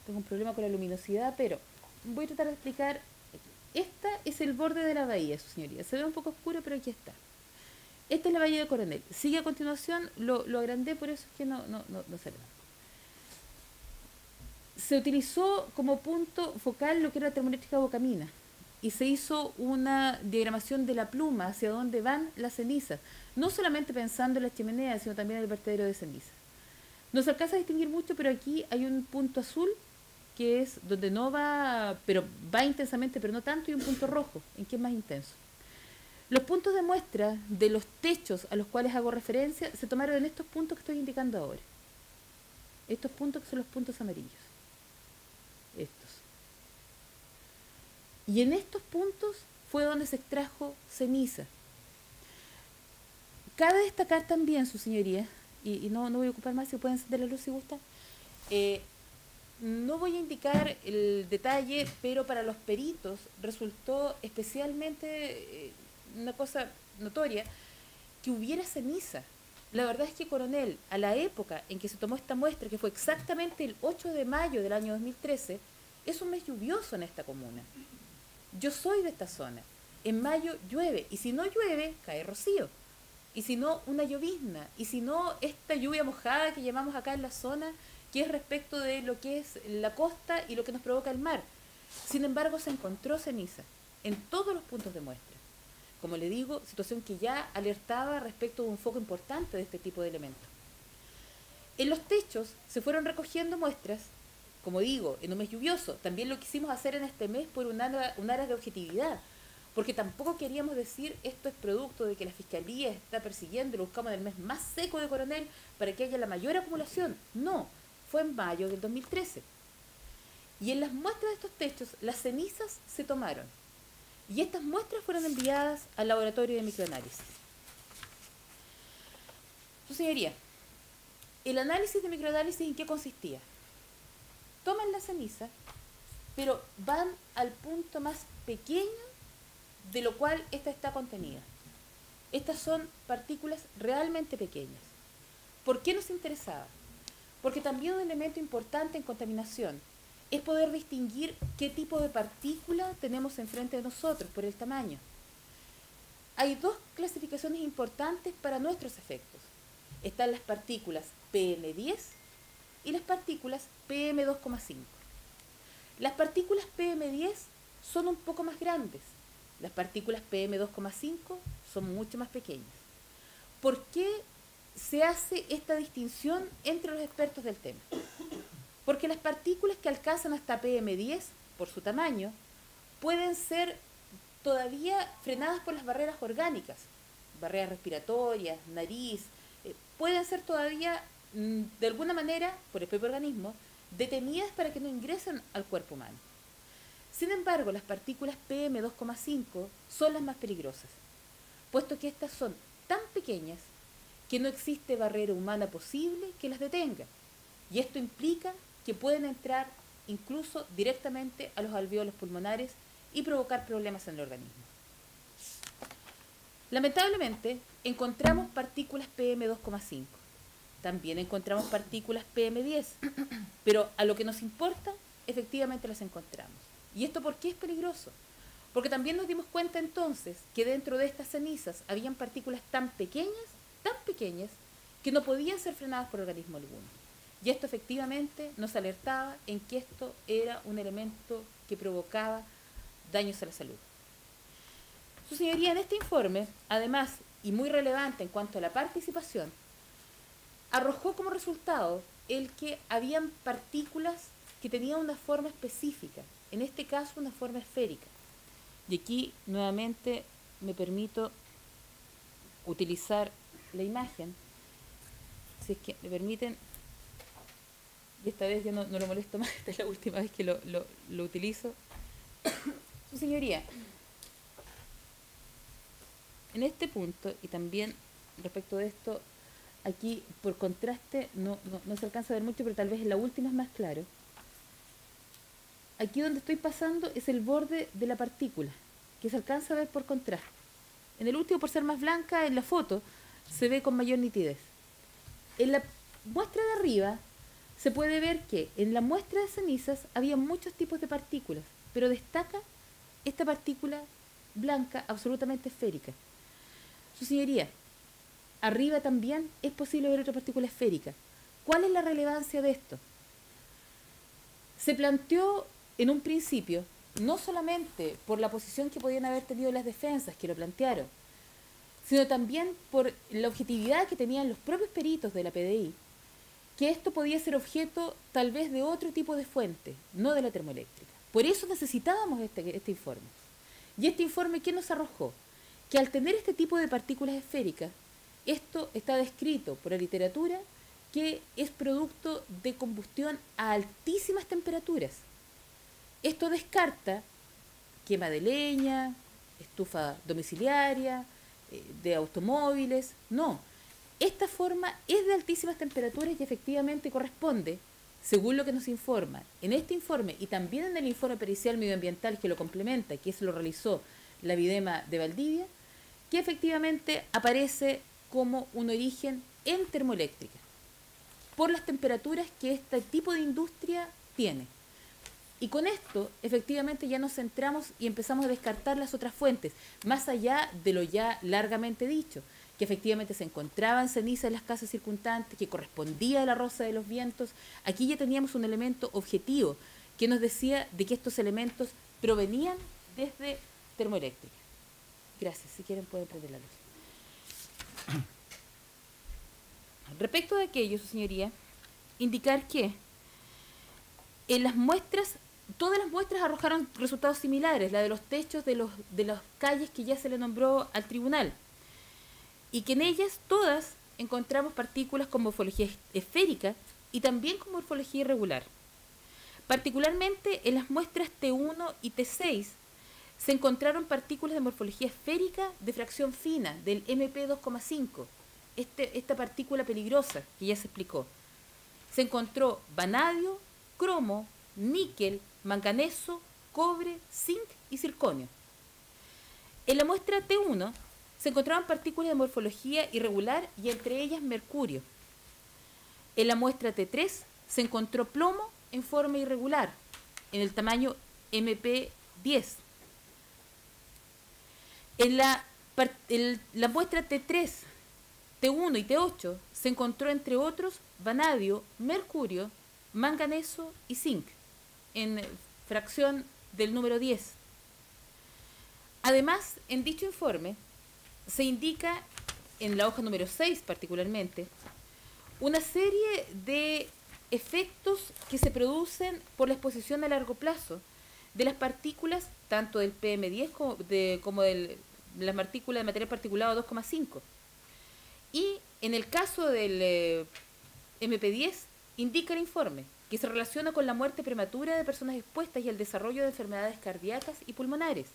tengo un problema con la luminosidad, pero voy a tratar de explicar. Esta es el borde de la bahía, su señoría. Se ve un poco oscuro, pero aquí está. Esta es la bahía de Coronel. Sigue a continuación, lo agrandé, por eso es que no se ve. Se utilizó como punto focal lo que era la termoeléctrica de Ocamina y se hizo una diagramación de la pluma hacia dónde van las cenizas, no solamente pensando en las chimeneas, sino también en el vertedero de cenizas. No se alcanza a distinguir mucho, pero aquí hay un punto azul que es donde no va, pero va intensamente, pero no tanto, y un punto rojo, en que es más intenso. Los puntos de muestra de los techos a los cuales hago referencia se tomaron en estos puntos que estoy indicando ahora. Estos puntos que son los puntos amarillos. Estos. Y en estos puntos fue donde se extrajo ceniza. Cabe destacar también, su señoría, y no voy a ocupar más, si pueden encender la luz si gustan. No voy a indicar el detalle, pero para los peritos resultó especialmente una cosa notoria que hubiera ceniza. La verdad es que, coronel, a la época en que se tomó esta muestra, que fue exactamente el 8 de mayo del año 2013, es un mes lluvioso en esta comuna. Yo soy de esta zona. En mayo llueve, y si no llueve, cae rocío. Y si no, una llovizna. Y si no, esta lluvia mojada que llamamos acá en la zona, que es respecto de lo que es la costa y lo que nos provoca el mar. Sin embargo, se encontró ceniza en todos los puntos de muestra. Como le digo, situación que ya alertaba respecto de un foco importante de este tipo de elementos. En los techos se fueron recogiendo muestras, como digo, en un mes lluvioso. También lo quisimos hacer en este mes por un área de objetividad, porque tampoco queríamos decir esto es producto de que la Fiscalía está persiguiendo, lo buscamos en el mes más seco de Coronel para que haya la mayor acumulación. No, fue en mayo del 2013. Y en las muestras de estos techos, las cenizas se tomaron. Y estas muestras fueron enviadas al laboratorio de microanálisis. Su señoría, el análisis de microanálisis, ¿en qué consistía? Toman la ceniza, pero van al punto más pequeño de lo cual esta está contenida. Estas son partículas realmente pequeñas. ¿Por qué nos interesaba? Porque también un elemento importante en contaminación es poder distinguir qué tipo de partícula tenemos enfrente de nosotros por el tamaño. Hay dos clasificaciones importantes para nuestros efectos. Están las partículas PM10 y las partículas PM2,5. Las partículas PM10 son un poco más grandes. Las partículas PM2,5 son mucho más pequeñas. ¿Por qué se hace esta distinción entre los expertos del tema? Porque las partículas que alcanzan hasta PM10, por su tamaño, pueden ser todavía frenadas por las barreras orgánicas, barreras respiratorias, nariz, pueden ser todavía, de alguna manera, por el propio organismo, detenidas para que no ingresen al cuerpo humano. Sin embargo, las partículas PM2,5 son las más peligrosas, puesto que estas son tan pequeñas que no existe barrera humana posible que las detenga. Y esto implica que pueden entrar incluso directamente a los alvéolos pulmonares y provocar problemas en el organismo. Lamentablemente, encontramos partículas PM2,5. También encontramos partículas PM10, pero a lo que nos importa, efectivamente las encontramos. ¿Y esto por qué es peligroso? Porque también nos dimos cuenta entonces que dentro de estas cenizas habían partículas tan pequeñas, que no podían ser frenadas por organismo alguno. Y esto efectivamente nos alertaba en que esto era un elemento que provocaba daños a la salud. Su señoría, en este informe, además, y muy relevante en cuanto a la participación, arrojó como resultado el que habían partículas que tenían una forma específica, en este caso una forma esférica. Y aquí nuevamente me permito utilizar la imagen, si es que me permiten, y esta vez ya no lo molesto más, esta es la última vez que lo utilizo. Su señoría, en este punto, y también respecto de esto, aquí por contraste no se alcanza a ver mucho, pero tal vez en la última es más claro. Aquí donde estoy pasando es el borde de la partícula, que se alcanza a ver por contraste. En el último, por ser más blanca, en la foto, se ve con mayor nitidez. En la muestra de arriba, se puede ver que en la muestra de cenizas había muchos tipos de partículas, pero destaca esta partícula blanca absolutamente esférica. Su señoría, arriba también es posible ver otra partícula esférica. ¿Cuál es la relevancia de esto? Se planteó en un principio, no solamente por la posición que podían haber tenido las defensas que lo plantearon, sino también por la objetividad que tenían los propios peritos de la PDI, que esto podía ser objeto tal vez de otro tipo de fuente, no de la termoeléctrica. Por eso necesitábamos este informe. Y este informe, ¿qué nos arrojó? que al tener este tipo de partículas esféricas, esto está descrito por la literatura que es producto de combustión a altísimas temperaturas. Esto descarta quema de leña, estufa domiciliaria, de automóviles. No, esta forma es de altísimas temperaturas y efectivamente corresponde, según lo que nos informa en este informe y también en el informe pericial medioambiental que lo complementa, que eso lo realizó la Videma de Valdivia, que efectivamente aparece como un origen en termoeléctrica, por las temperaturas que este tipo de industria tiene. Y con esto, efectivamente, ya nos centramos y empezamos a descartar las otras fuentes, más allá de lo ya largamente dicho, que efectivamente se encontraban cenizas en las casas circundantes, que correspondía a la rosa de los vientos. Aquí ya teníamos un elemento objetivo que nos decía de que estos elementos provenían desde termoeléctrica. Gracias. Si quieren pueden prender la luz. Respecto de aquello, su señoría, indicar que en las muestras, todas las muestras arrojaron resultados similares, la de los techos de las calles que ya se le nombró al tribunal, y que en ellas todas encontramos partículas con morfología esférica y también con morfología irregular. Particularmente en las muestras T1 y T6 se encontraron partículas de morfología esférica de fracción fina, del MP2,5, esta partícula peligrosa que ya se explicó. Se encontró vanadio, cromo, níquel, manganeso, cobre, zinc y circonio. En la muestra T1 se encontraban partículas de morfología irregular y entre ellas mercurio. En la muestra T3 se encontró plomo en forma irregular, en el tamaño MP10. En la muestra T3, T1 y T8 se encontró entre otros vanadio, mercurio, manganeso y zinc, en fracción del número 10. Además, en dicho informe se indica, en la hoja número 6 particularmente, una serie de efectos que se producen por la exposición a largo plazo de las partículas, tanto del PM10 como de las partículas de material particulado 2,5. Y en el caso del MP10, indica el informe que se relaciona con la muerte prematura de personas expuestas y el desarrollo de enfermedades cardíacas y pulmonares.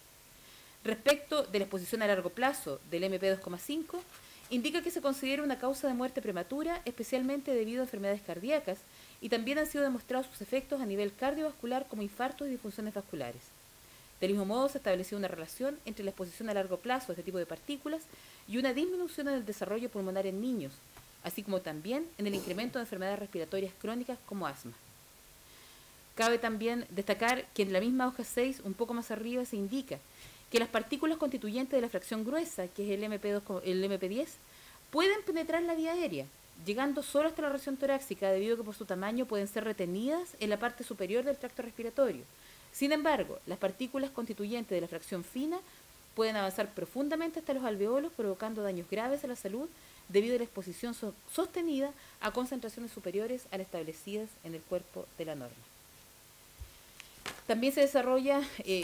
Respecto de la exposición a largo plazo del MP2,5, indica que se considera una causa de muerte prematura, especialmente debido a enfermedades cardíacas, y también han sido demostrados sus efectos a nivel cardiovascular como infartos y disfunciones vasculares. Del mismo modo, se estableció una relación entre la exposición a largo plazo a este tipo de partículas y una disminución en el desarrollo pulmonar en niños, así como también en el incremento de enfermedades respiratorias crónicas como asma. Cabe también destacar que en la misma hoja 6, un poco más arriba, se indica que las partículas constituyentes de la fracción gruesa, que es el MP10, pueden penetrar la vía aérea, llegando solo hasta la región torácica, debido a que por su tamaño pueden ser retenidas en la parte superior del tracto respiratorio. Sin embargo, las partículas constituyentes de la fracción fina pueden avanzar profundamente hasta los alveolos, provocando daños graves a la salud debido a la exposición sostenida a concentraciones superiores a las establecidas en el cuerpo de la norma. También se desarrolla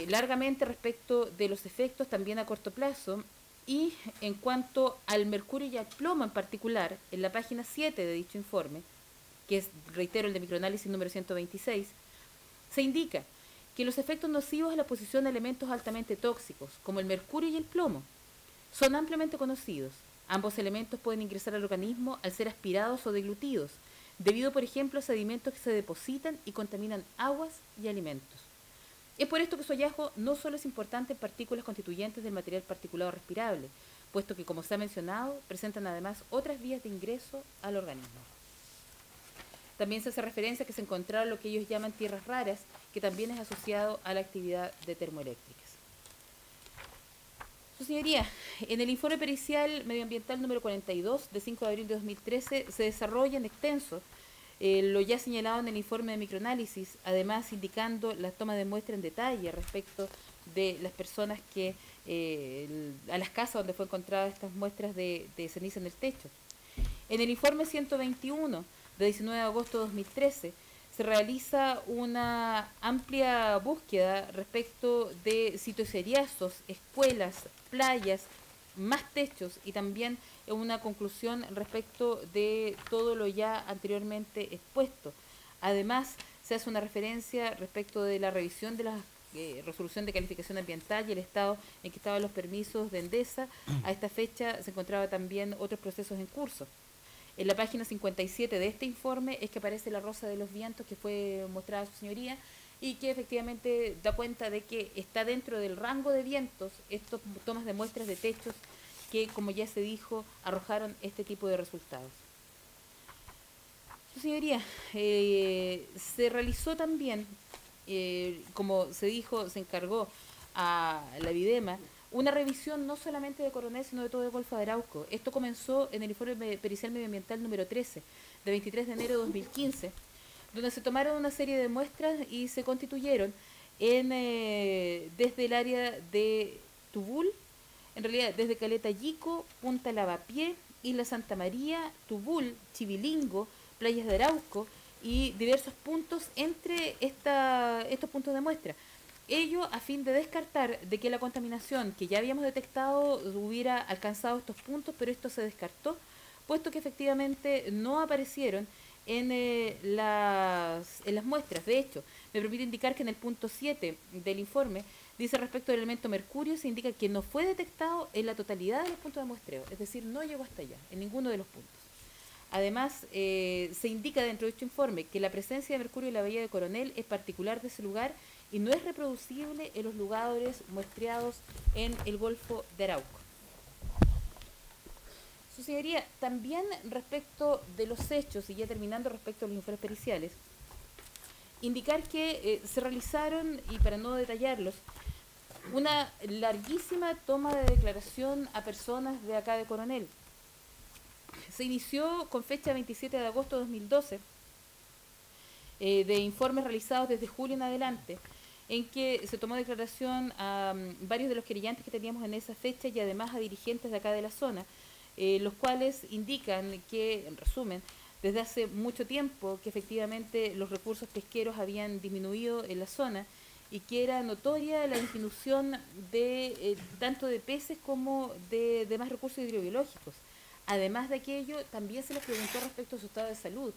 largamente respecto de los efectos también a corto plazo, y en cuanto al mercurio y al plomo en particular, en la página 7 de dicho informe, que es, reitero, el de microanálisis número 126, se indica que los efectos nocivos a la exposición a elementos altamente tóxicos, como el mercurio y el plomo, son ampliamente conocidos. Ambos elementos pueden ingresar al organismo al ser aspirados o deglutidos, debido, por ejemplo, a sedimentos que se depositan y contaminan aguas y alimentos. Es por esto que su hallazgo no solo es importante en partículas constituyentes del material particulado respirable, puesto que, como se ha mencionado, presentan además otras vías de ingreso al organismo. También se hace referencia a que se encontraron lo que ellos llaman tierras raras, que también es asociado a la actividad de termoeléctricas. Su señoría, en el informe pericial medioambiental número 42 de 5 de abril de 2013 se desarrolla en extenso lo ya señalado en el informe de microanálisis, además indicando la toma de muestra en detalle respecto de las personas que a las casas donde fue encontrada estas muestras de ceniza en el techo. En el informe 121 de 19 de agosto de 2013 se realiza una amplia búsqueda respecto de sitios seriazos, escuelas, playas más techos y también una conclusión respecto de todo lo ya anteriormente expuesto. Además, se hace una referencia respecto de la revisión de la resolución de calificación ambiental y el estado en que estaban los permisos de Endesa. A esta fecha se encontraba también otros procesos en curso. En la página 57 de este informe es que aparece la rosa de los vientos que fue mostrada a su señoría y que efectivamente da cuenta de que está dentro del rango de vientos estos tomas de muestras de techos que, como ya se dijo, arrojaron este tipo de resultados. Su señoría, se realizó también, como se dijo, se encargó a la Videma una revisión no solamente de Coronel, sino de todo el Golfo de Arauco. Esto comenzó en el informe pericial medioambiental número 13, de 23 de enero de 2015, donde se tomaron una serie de muestras y se constituyeron desde el área de Tubul, en realidad desde Caleta Yico, Punta Lavapié, Isla Santa María, Tubul, Chivilingo, Playas de Arauco y diversos puntos entre estos puntos de muestra. Ello a fin de descartar de que la contaminación que ya habíamos detectado hubiera alcanzado estos puntos, pero esto se descartó, puesto que efectivamente no aparecieron en las muestras. De hecho, me permite indicar que en el punto 7 del informe dice respecto del elemento mercurio, se indica que no fue detectado en la totalidad de los puntos de muestreo, es decir, no llegó hasta allá, en ninguno de los puntos. Además, se indica dentro de este informe que la presencia de mercurio en la bahía de Coronel es particular de ese lugar y no es reproducible en los lugares muestreados en el Golfo de Arauco. Su señoría, también respecto de los hechos, y ya terminando respecto a los informes periciales, indicar que se realizaron, y para no detallarlos, una larguísima toma de declaración a personas de acá de Coronel. Se inició con fecha 27 de agosto de 2012, de informes realizados desde julio en adelante, en que se tomó declaración a varios de los querellantes que teníamos en esa fecha y además a dirigentes de acá de la zona, los cuales indican que, en resumen, desde hace mucho tiempo que efectivamente los recursos pesqueros habían disminuido en la zona y que era notoria la disminución de tanto de peces como de demás recursos hidrobiológicos. Además de aquello, también se les preguntó respecto a su estado de salud.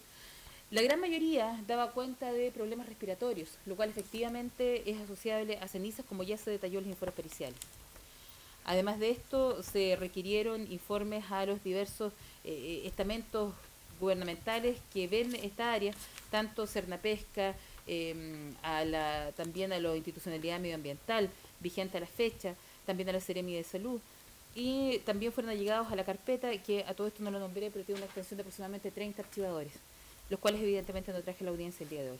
La gran mayoría daba cuenta de problemas respiratorios, lo cual efectivamente es asociable a cenizas, como ya se detalló en los informes periciales. Además de esto, se requirieron informes a los diversos estamentos gubernamentales que ven esta área, tanto Cernapesca, también a la institucionalidad medioambiental vigente a la fecha, también a la Seremi de Salud, y también fueron allegados a la carpeta, que a todo esto no lo nombré, pero tiene una extensión de aproximadamente 30 archivadores, los cuales evidentemente no traje a la audiencia el día de hoy.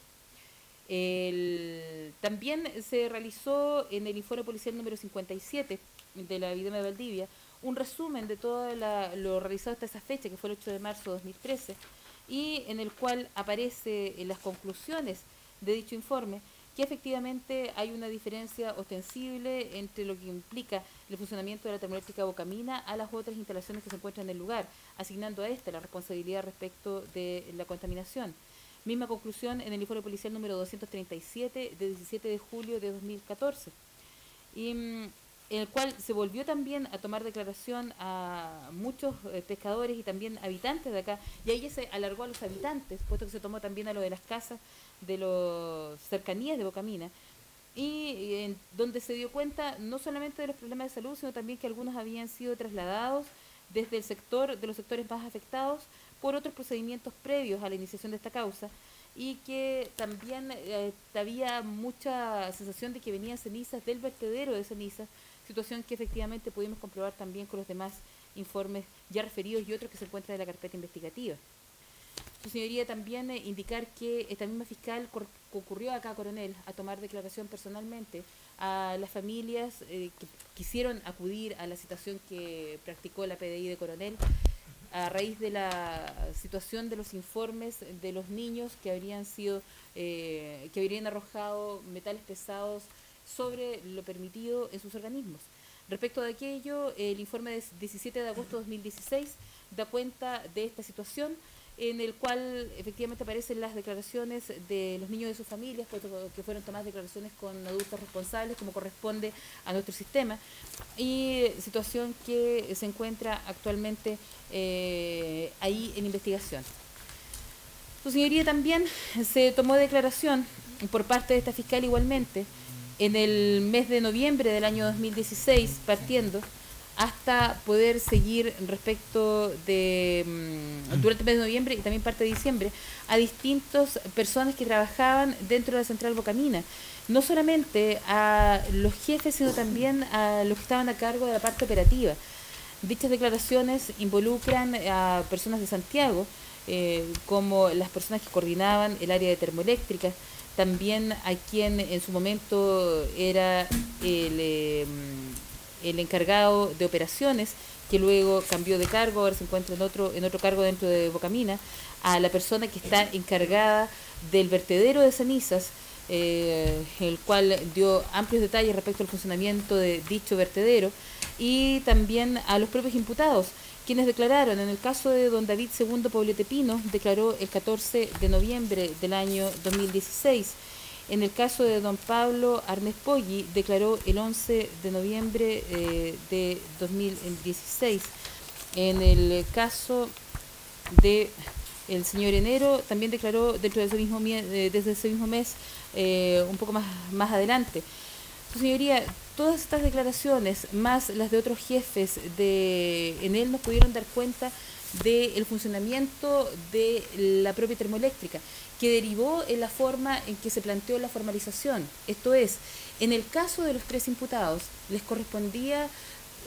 También se realizó en el informe policial número 57 de la Videma de Valdivia un resumen de todo lo realizado hasta esa fecha, que fue el 8 de marzo de 2013, y en el cual aparece en las conclusiones de dicho informe que efectivamente hay una diferencia ostensible entre lo que implica el funcionamiento de la termoeléctrica Bocamina a las otras instalaciones que se encuentran en el lugar, asignando a esta la responsabilidad respecto de la contaminación. Misma conclusión en el informe policial número 237 de 17 de julio de 2014, y en el cual se volvió también a tomar declaración a muchos pescadores y también habitantes de acá, y ahí se alargó a los habitantes, puesto que se tomó también a lo de las casas de las cercanías de Bocamina, y donde se dio cuenta no solamente de los problemas de salud, sino también que algunos habían sido trasladados desde el sector, de los sectores más afectados, por otros procedimientos previos a la iniciación de esta causa, y que también había mucha sensación de que venían cenizas del vertedero de cenizas, situación que efectivamente pudimos comprobar también con los demás informes ya referidos y otros que se encuentran en la carpeta investigativa. Su señoría, también indicar que esta misma fiscal concurrió acá a Coronel a tomar declaración personalmente a las familias que quisieron acudir a la citación que practicó la PDI de Coronel a raíz de la situación de los informes de los niños que habrían arrojado metales pesados sobre lo permitido en sus organismos. Respecto de aquello, el informe de 17 de agosto de 2016 da cuenta de esta situación, en el cual efectivamente aparecen las declaraciones de los niños de sus familias, puesto que fueron tomadas declaraciones con adultos responsables, como corresponde a nuestro sistema, y situación que se encuentra actualmente ahí en investigación. Su señoría, también se tomó declaración por parte de esta fiscal igualmente en el mes de noviembre del año 2016, partiendo hasta poder seguir respecto de, durante el mes de noviembre y también parte de diciembre, a distintas personas que trabajaban dentro de la central Bocamina. No solamente a los jefes, sino también a los que estaban a cargo de la parte operativa. Dichas declaraciones involucran a personas de Santiago, como las personas que coordinaban el área de termoeléctrica, también a quien en su momento era el encargado de operaciones, que luego cambió de cargo, ahora se encuentra en otro cargo dentro de Bocamina, a la persona que está encargada del vertedero de cenizas, el cual dio amplios detalles respecto al funcionamiento de dicho vertedero, y también a los propios imputados, quienes declararon. En el caso de don David II Poblete Pino, declaró el 14 de noviembre del año 2016. En el caso de don Pablo Arnés Poggi, declaró el 11 de noviembre de 2016. En el caso de el señor Enero, también declaró dentro de ese mismo desde ese mismo mes, un poco más adelante. Su señoría, todas estas declaraciones, más las de otros jefes de Enel, nos pudieron dar cuenta del funcionamiento de la propia termoeléctrica, que derivó en la forma en que se planteó la formalización. Esto es, en el caso de los tres imputados, les correspondía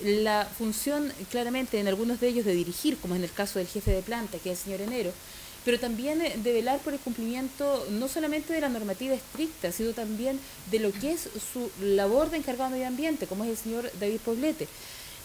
la función claramente en algunos de ellos de dirigir, como en el caso del jefe de planta, que es el señor Enero, pero también de velar por el cumplimiento no solamente de la normativa estricta, sino también de lo que es su labor de encargado de medio ambiente, como es el señor David Poblete.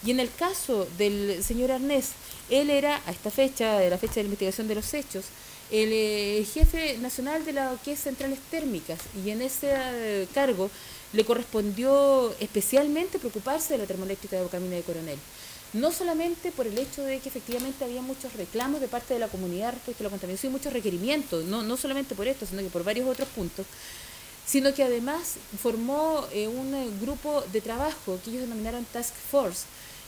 Y en el caso del señor Arnés, él era, a esta fecha, de la fecha de la investigación de los hechos, el jefe nacional de lo que es centrales térmicas, y en ese cargo le correspondió especialmente preocuparse de la termoeléctrica de Bocamina de Coronel. No solamente por el hecho de que efectivamente había muchos reclamos de parte de la comunidad respecto a la contaminación y muchos requerimientos, no solamente por esto, sino que por varios otros puntos, sino que además formó un grupo de trabajo que ellos denominaron Task Force,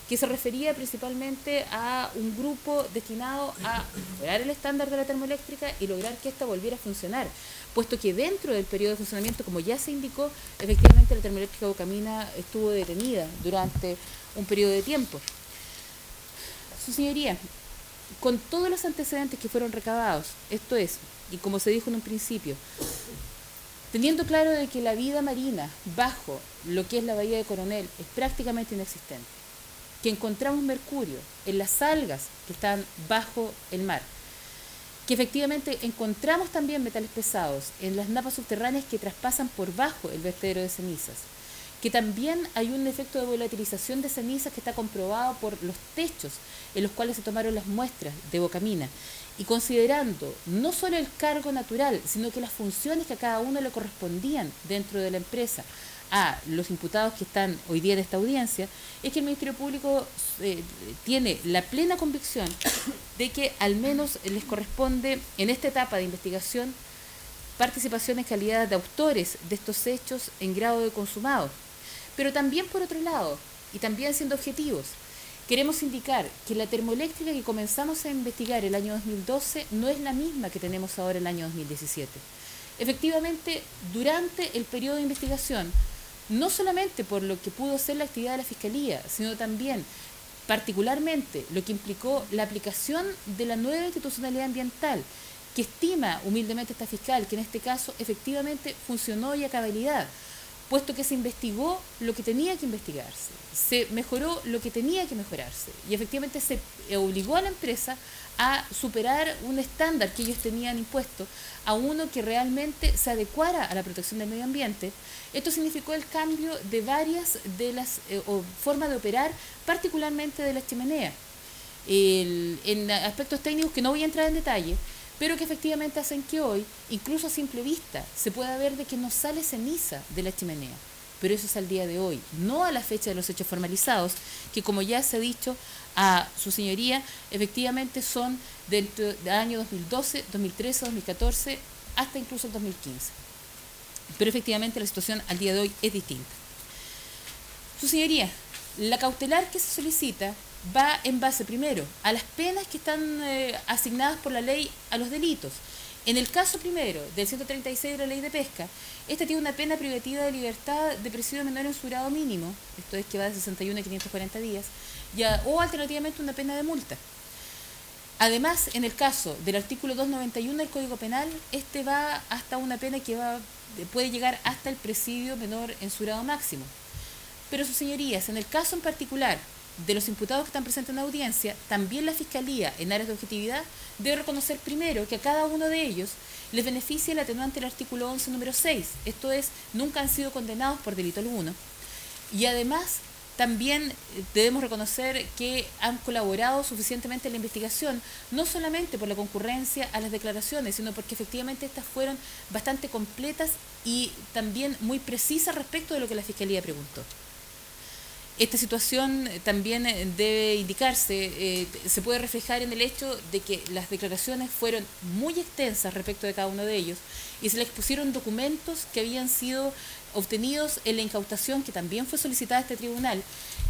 que se refería principalmente a un grupo destinado a mejorar el estándar de la termoeléctrica y lograr que ésta volviera a funcionar, puesto que dentro del periodo de funcionamiento, como ya se indicó, efectivamente la termoeléctrica de Bocamina estuvo detenida durante un periodo de tiempo. Su señoría, con todos los antecedentes que fueron recabados, esto es, y como se dijo en un principio, teniendo claro de que la vida marina bajo lo que es la bahía de Coronel es prácticamente inexistente, que encontramos mercurio en las algas que están bajo el mar, que efectivamente encontramos también metales pesados en las napas subterráneas que traspasan por bajo el vertedero de cenizas, que también hay un efecto de volatilización de cenizas que está comprobado por los techos en los cuales se tomaron las muestras de Bocamina, y considerando no solo el cargo natural, sino que las funciones que a cada uno le correspondían dentro de la empresa a los imputados que están hoy día en esta audiencia, es que el Ministerio Público tiene la plena convicción de que al menos les corresponde en esta etapa de investigación participación en calidad de autores de estos hechos en grado de consumado. Pero también, por otro lado, y también siendo objetivos, queremos indicar que la termoeléctrica que comenzamos a investigar el año 2012 no es la misma que tenemos ahora el año 2017. Efectivamente, durante el periodo de investigación, no solamente por lo que pudo ser la actividad de la Fiscalía, sino también particularmente lo que implicó la aplicación de la nueva institucionalidad ambiental, que estima humildemente esta fiscal que en este caso efectivamente funcionó y a cabalidad, puesto que se investigó lo que tenía que investigarse, se mejoró lo que tenía que mejorarse y efectivamente se obligó a la empresa a superar un estándar que ellos tenían impuesto a uno que realmente se adecuara a la protección del medio ambiente. Esto significó el cambio de varias de las formas de operar, particularmente de la chimenea, en aspectos técnicos que no voy a entrar en detalle, pero que efectivamente hacen que hoy, incluso a simple vista, se pueda ver de que no sale ceniza de la chimenea. Pero eso es al día de hoy, no a la fecha de los hechos formalizados, que como ya se ha dicho, a su señoría, efectivamente son del año 2012, 2013, 2014, hasta incluso el 2015. Pero efectivamente la situación al día de hoy es distinta. Su señoría, la cautelar que se solicita va en base primero a las penas que están asignadas por la ley a los delitos. En el caso primero del 136 de la ley de pesca, esta tiene una pena privativa de libertad de presidio menor en su grado mínimo, esto es que va de 61 a 540 días, o alternativamente una pena de multa. Además, en el caso del artículo 291 del Código Penal, este va hasta una pena que puede llegar hasta el presidio menor en su grado máximo. Pero, sus señorías, en el caso en particular de los imputados que están presentes en la audiencia, también la Fiscalía, en áreas de objetividad, debe reconocer primero que a cada uno de ellos les beneficia el atenuante del artículo 11, número 6. Esto es, nunca han sido condenados por delito alguno. Y además, también debemos reconocer que han colaborado suficientemente en la investigación, no solamente por la concurrencia a las declaraciones, sino porque efectivamente estas fueron bastante completas y también muy precisas respecto de lo que la Fiscalía preguntó. Esta situación también debe indicarse, se puede reflejar en el hecho de que las declaraciones fueron muy extensas respecto de cada uno de ellos y se les expusieron documentos que habían sido obtenidos en la incautación que también fue solicitada a este tribunal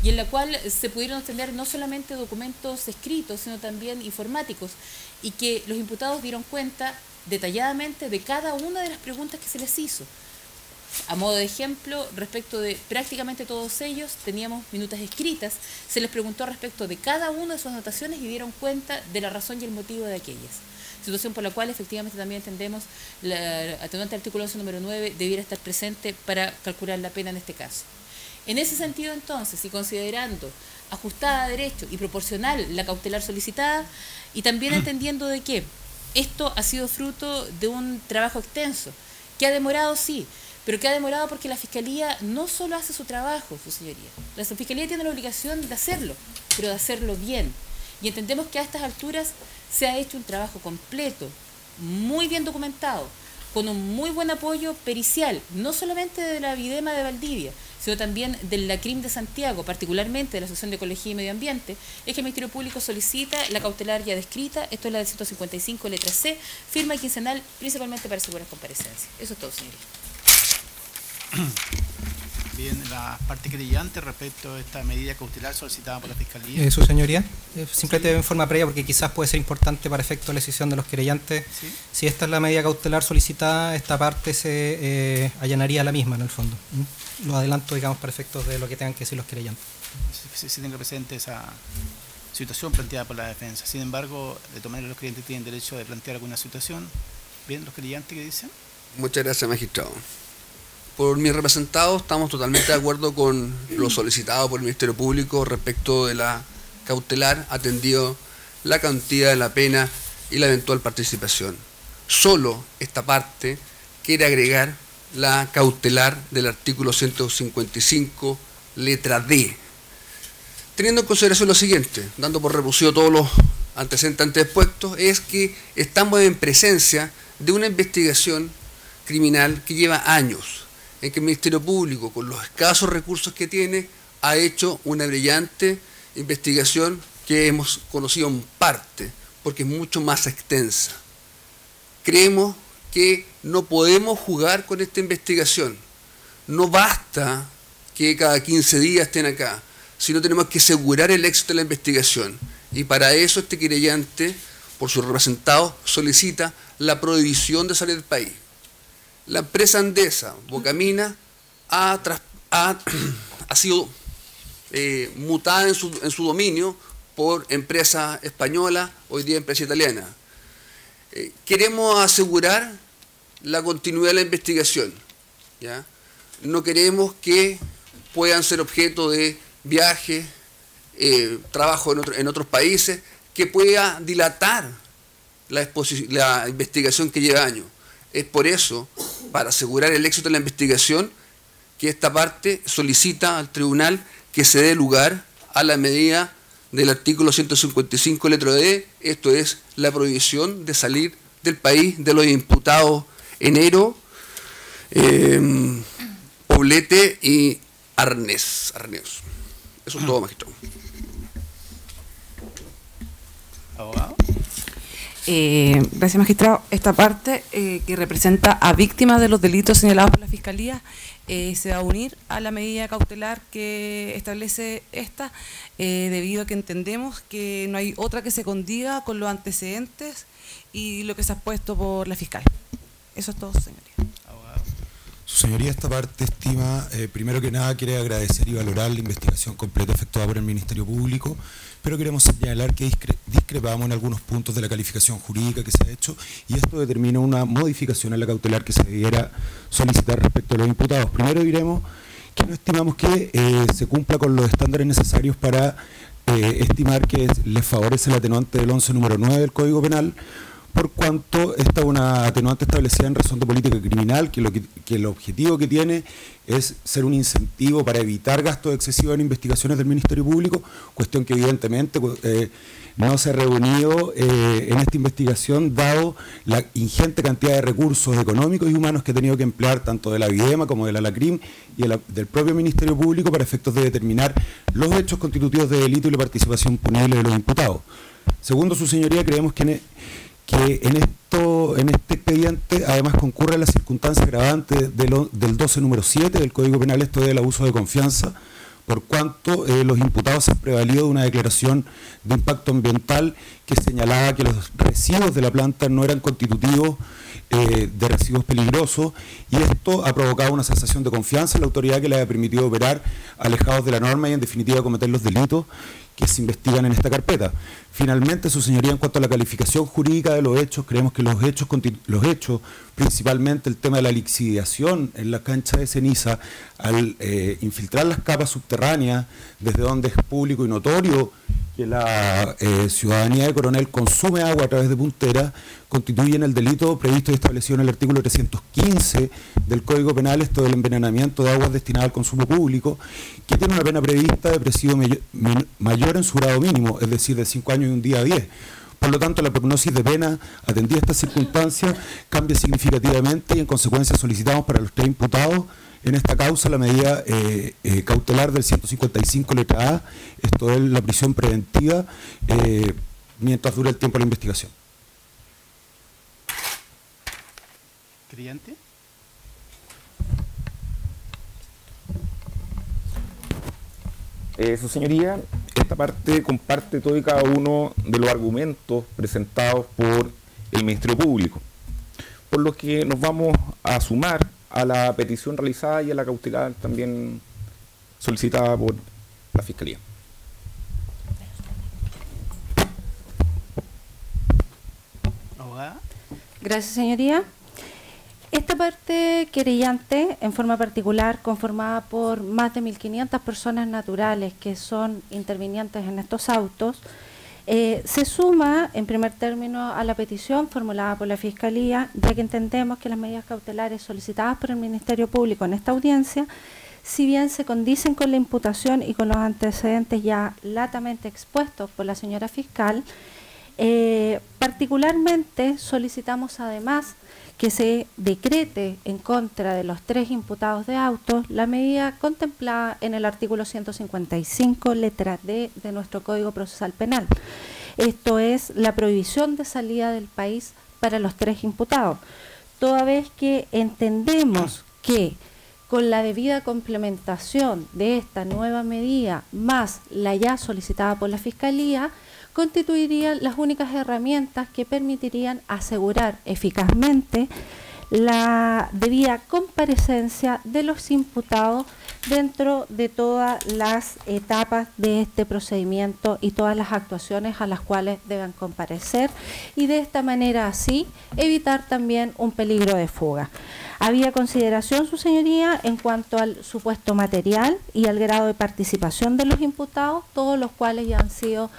y en la cual se pudieron obtener no solamente documentos escritos, sino también informáticos, y que los imputados dieron cuenta detalladamente de cada una de las preguntas que se les hizo. A modo de ejemplo, respecto de prácticamente todos ellos, teníamos minutas escritas, se les preguntó respecto de cada una de sus anotaciones y dieron cuenta de la razón y el motivo de aquellas. Situación por la cual efectivamente también entendemos la atenuante del artículo 11, número 9 debiera estar presente para calcular la pena en este caso. En ese sentido, entonces, y considerando ajustada a derecho y proporcional la cautelar solicitada, y también entendiendo de que esto ha sido fruto de un trabajo extenso, que ha demorado, sí, pero que ha demorado porque la Fiscalía no solo hace su trabajo, su señoría. La Fiscalía tiene la obligación de hacerlo, pero de hacerlo bien. Y entendemos que a estas alturas se ha hecho un trabajo completo, muy bien documentado, con un muy buen apoyo pericial, no solamente de la Videma de Valdivia, sino también de la CRIM de Santiago, particularmente de la Asociación de Ecología y Medio Ambiente, es que el Ministerio Público solicita la cautelar ya descrita, esto es la del 155, letra C, firma quincenal, principalmente para asegurar comparecencia. Eso es todo, señoría. Bien, la parte creyente respecto a esta medida cautelar solicitada por la Fiscalía. Su señoría, simplemente en forma previa, porque quizás puede ser importante para efecto de la decisión de los querellantes. ¿Sí? Si esta es la medida cautelar solicitada, esta parte se allanaría a la misma, en el fondo. Lo adelanto, digamos, para efectos de lo que tengan que decir los querellantes. Se tenga presente esa situación planteada por la defensa. Sin embargo, de todas maneras, los querellantes tienen derecho de plantear alguna situación. Bien, los querellantes, ¿qué dicen? Muchas gracias, magistrado. Por mi representado, estamos totalmente de acuerdo con lo solicitado por el Ministerio Público respecto de la cautelar, atendido la cantidad de la pena y la eventual participación. Solo esta parte quiere agregar la cautelar del artículo 155, letra D. Teniendo en consideración lo siguiente, dando por reproducido todos los antecedentes antes expuestos, es que estamos en presencia de una investigación criminal que lleva años, en que el Ministerio Público, con los escasos recursos que tiene, ha hecho una brillante investigación que hemos conocido en parte, porque es mucho más extensa. Creemos que no podemos jugar con esta investigación. No basta que cada 15 días estén acá, sino tenemos que asegurar el éxito de la investigación. Y para eso este querellante, por su representado, solicita la prohibición de salir del país. La empresa andesa, Bocamina, ha sido mutada en su dominio por empresa española, hoy día empresa italiana. Queremos asegurar la continuidad de la investigación, ¿ya? No queremos que puedan ser objeto de viajes, trabajo en otros países, que pueda dilatar la investigación que lleva años. Es por eso, para asegurar el éxito de la investigación, que esta parte solicita al tribunal que se dé lugar a la medida del artículo 155, letra D, esto es la prohibición de salir del país de los imputados Enero, Poblete y Arnés. Eso es todo, magistrado. Gracias, magistrado. Esta parte que representa a víctimas de los delitos señalados por la Fiscalía se va a unir a la medida cautelar que establece esta, debido a que entendemos que no hay otra que se condiga con los antecedentes y lo que se ha expuesto por la fiscal. Eso es todo, señoría. Su señoría, esta parte estima, primero que nada, quiere agradecer y valorar la investigación completa efectuada por el Ministerio Público, pero queremos señalar que discrepamos en algunos puntos de la calificación jurídica que se ha hecho, y esto determina una modificación en la cautelar que se debiera solicitar respecto a los imputados. Primero diremos que no estimamos que se cumpla con los estándares necesarios para estimar que les favorece el atenuante del 11 número 9 del Código Penal, por cuanto esta es una atenuante establecida en razón de política criminal, que el objetivo que tiene es ser un incentivo para evitar gastos excesivos en investigaciones del Ministerio Público, cuestión que evidentemente no se ha reunido en esta investigación, dado la ingente cantidad de recursos económicos y humanos que ha tenido que emplear tanto de la Videma como de la LACRIM y del propio Ministerio Público para efectos de determinar los hechos constitutivos de delito y la participación punible de los imputados. Segundo, su señoría, creemos que en este expediente además concurre la circunstancia agravante del 12 número 7 del Código Penal, esto del abuso de confianza, por cuanto los imputados han prevalido de una declaración de impacto ambiental que señalaba que los residuos de la planta no eran constitutivos de residuos peligrosos, y esto ha provocado una sensación de confianza en la autoridad que le ha permitido operar alejados de la norma y en definitiva cometer los delitos que se investigan en esta carpeta. Finalmente, su señoría, en cuanto a la calificación jurídica de los hechos, creemos que los hechos, principalmente el tema de la lixiviación en la cancha de ceniza, al infiltrar las capas subterráneas, desde donde es público y notorio que la ciudadanía de Coronel consume agua a través de punteras, constituyen el delito previsto y establecido en el artículo 315 del Código Penal, esto del envenenamiento de aguas destinadas al consumo público, que tiene una pena prevista de presidio mayor en su grado mínimo, es decir, de 5 años y un día a 10. Por lo tanto, la prognosis de pena, atendida a estas circunstancias, cambia significativamente y en consecuencia solicitamos para los 3 imputados en esta causa la medida cautelar del 155 letra A, esto es la prisión preventiva, mientras dure el tiempo de la investigación. ¿Creyente? Su señoría, esta parte comparte todo y cada uno de los argumentos presentados por el Ministerio Público, por lo que nos vamos a sumar a la petición realizada y a la cautelar también solicitada por la Fiscalía. Gracias, señoría. Esta parte querellante, en forma particular, conformada por más de 1.500 personas naturales que son intervinientes en estos autos, se suma, en primer término, a la petición formulada por la Fiscalía, ya que entendemos que las medidas cautelares solicitadas por el Ministerio Público en esta audiencia, si bien se condicen con la imputación y con los antecedentes ya latamente expuestos por la señora fiscal, particularmente solicitamos además que se decrete en contra de los 3 imputados de autos la medida contemplada en el artículo 155, letra D de nuestro Código Procesal Penal. Esto es la prohibición de salida del país para los 3 imputados, toda vez que entendemos que con la debida complementación de esta nueva medida, más la ya solicitada por la Fiscalía, constituirían las únicas herramientas que permitirían asegurar eficazmente la debida comparecencia de los imputados dentro de todas las etapas de este procedimiento y todas las actuaciones a las cuales deben comparecer, y de esta manera así evitar también un peligro de fuga. Había consideración, su señoría, en cuanto al supuesto material y al grado de participación de los imputados, todos los cuales ya han sido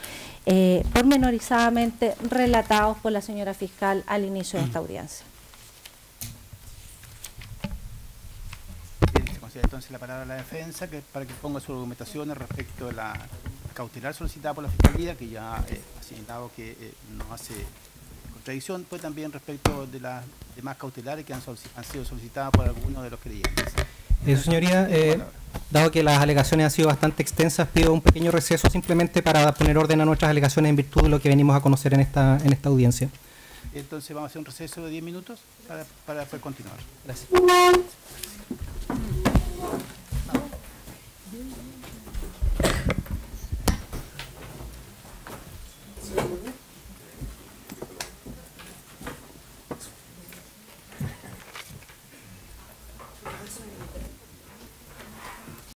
pormenorizadamente relatados por la señora fiscal al inicio de esta audiencia. Bien, se concede entonces la palabra a la defensa para que ponga sus argumentaciones respecto a la cautelar solicitada por la Fiscalía, que ya ha señalado que no hace contradicción, pues también respecto de las demás cautelares que han sido solicitadas por algunos de los creyentes. Señoría, dado que las alegaciones han sido bastante extensas, pido un pequeño receso simplemente para poner orden a nuestras alegaciones en virtud de lo que venimos a conocer en esta audiencia. Entonces vamos a hacer un receso de 10 minutos para poder continuar. Gracias.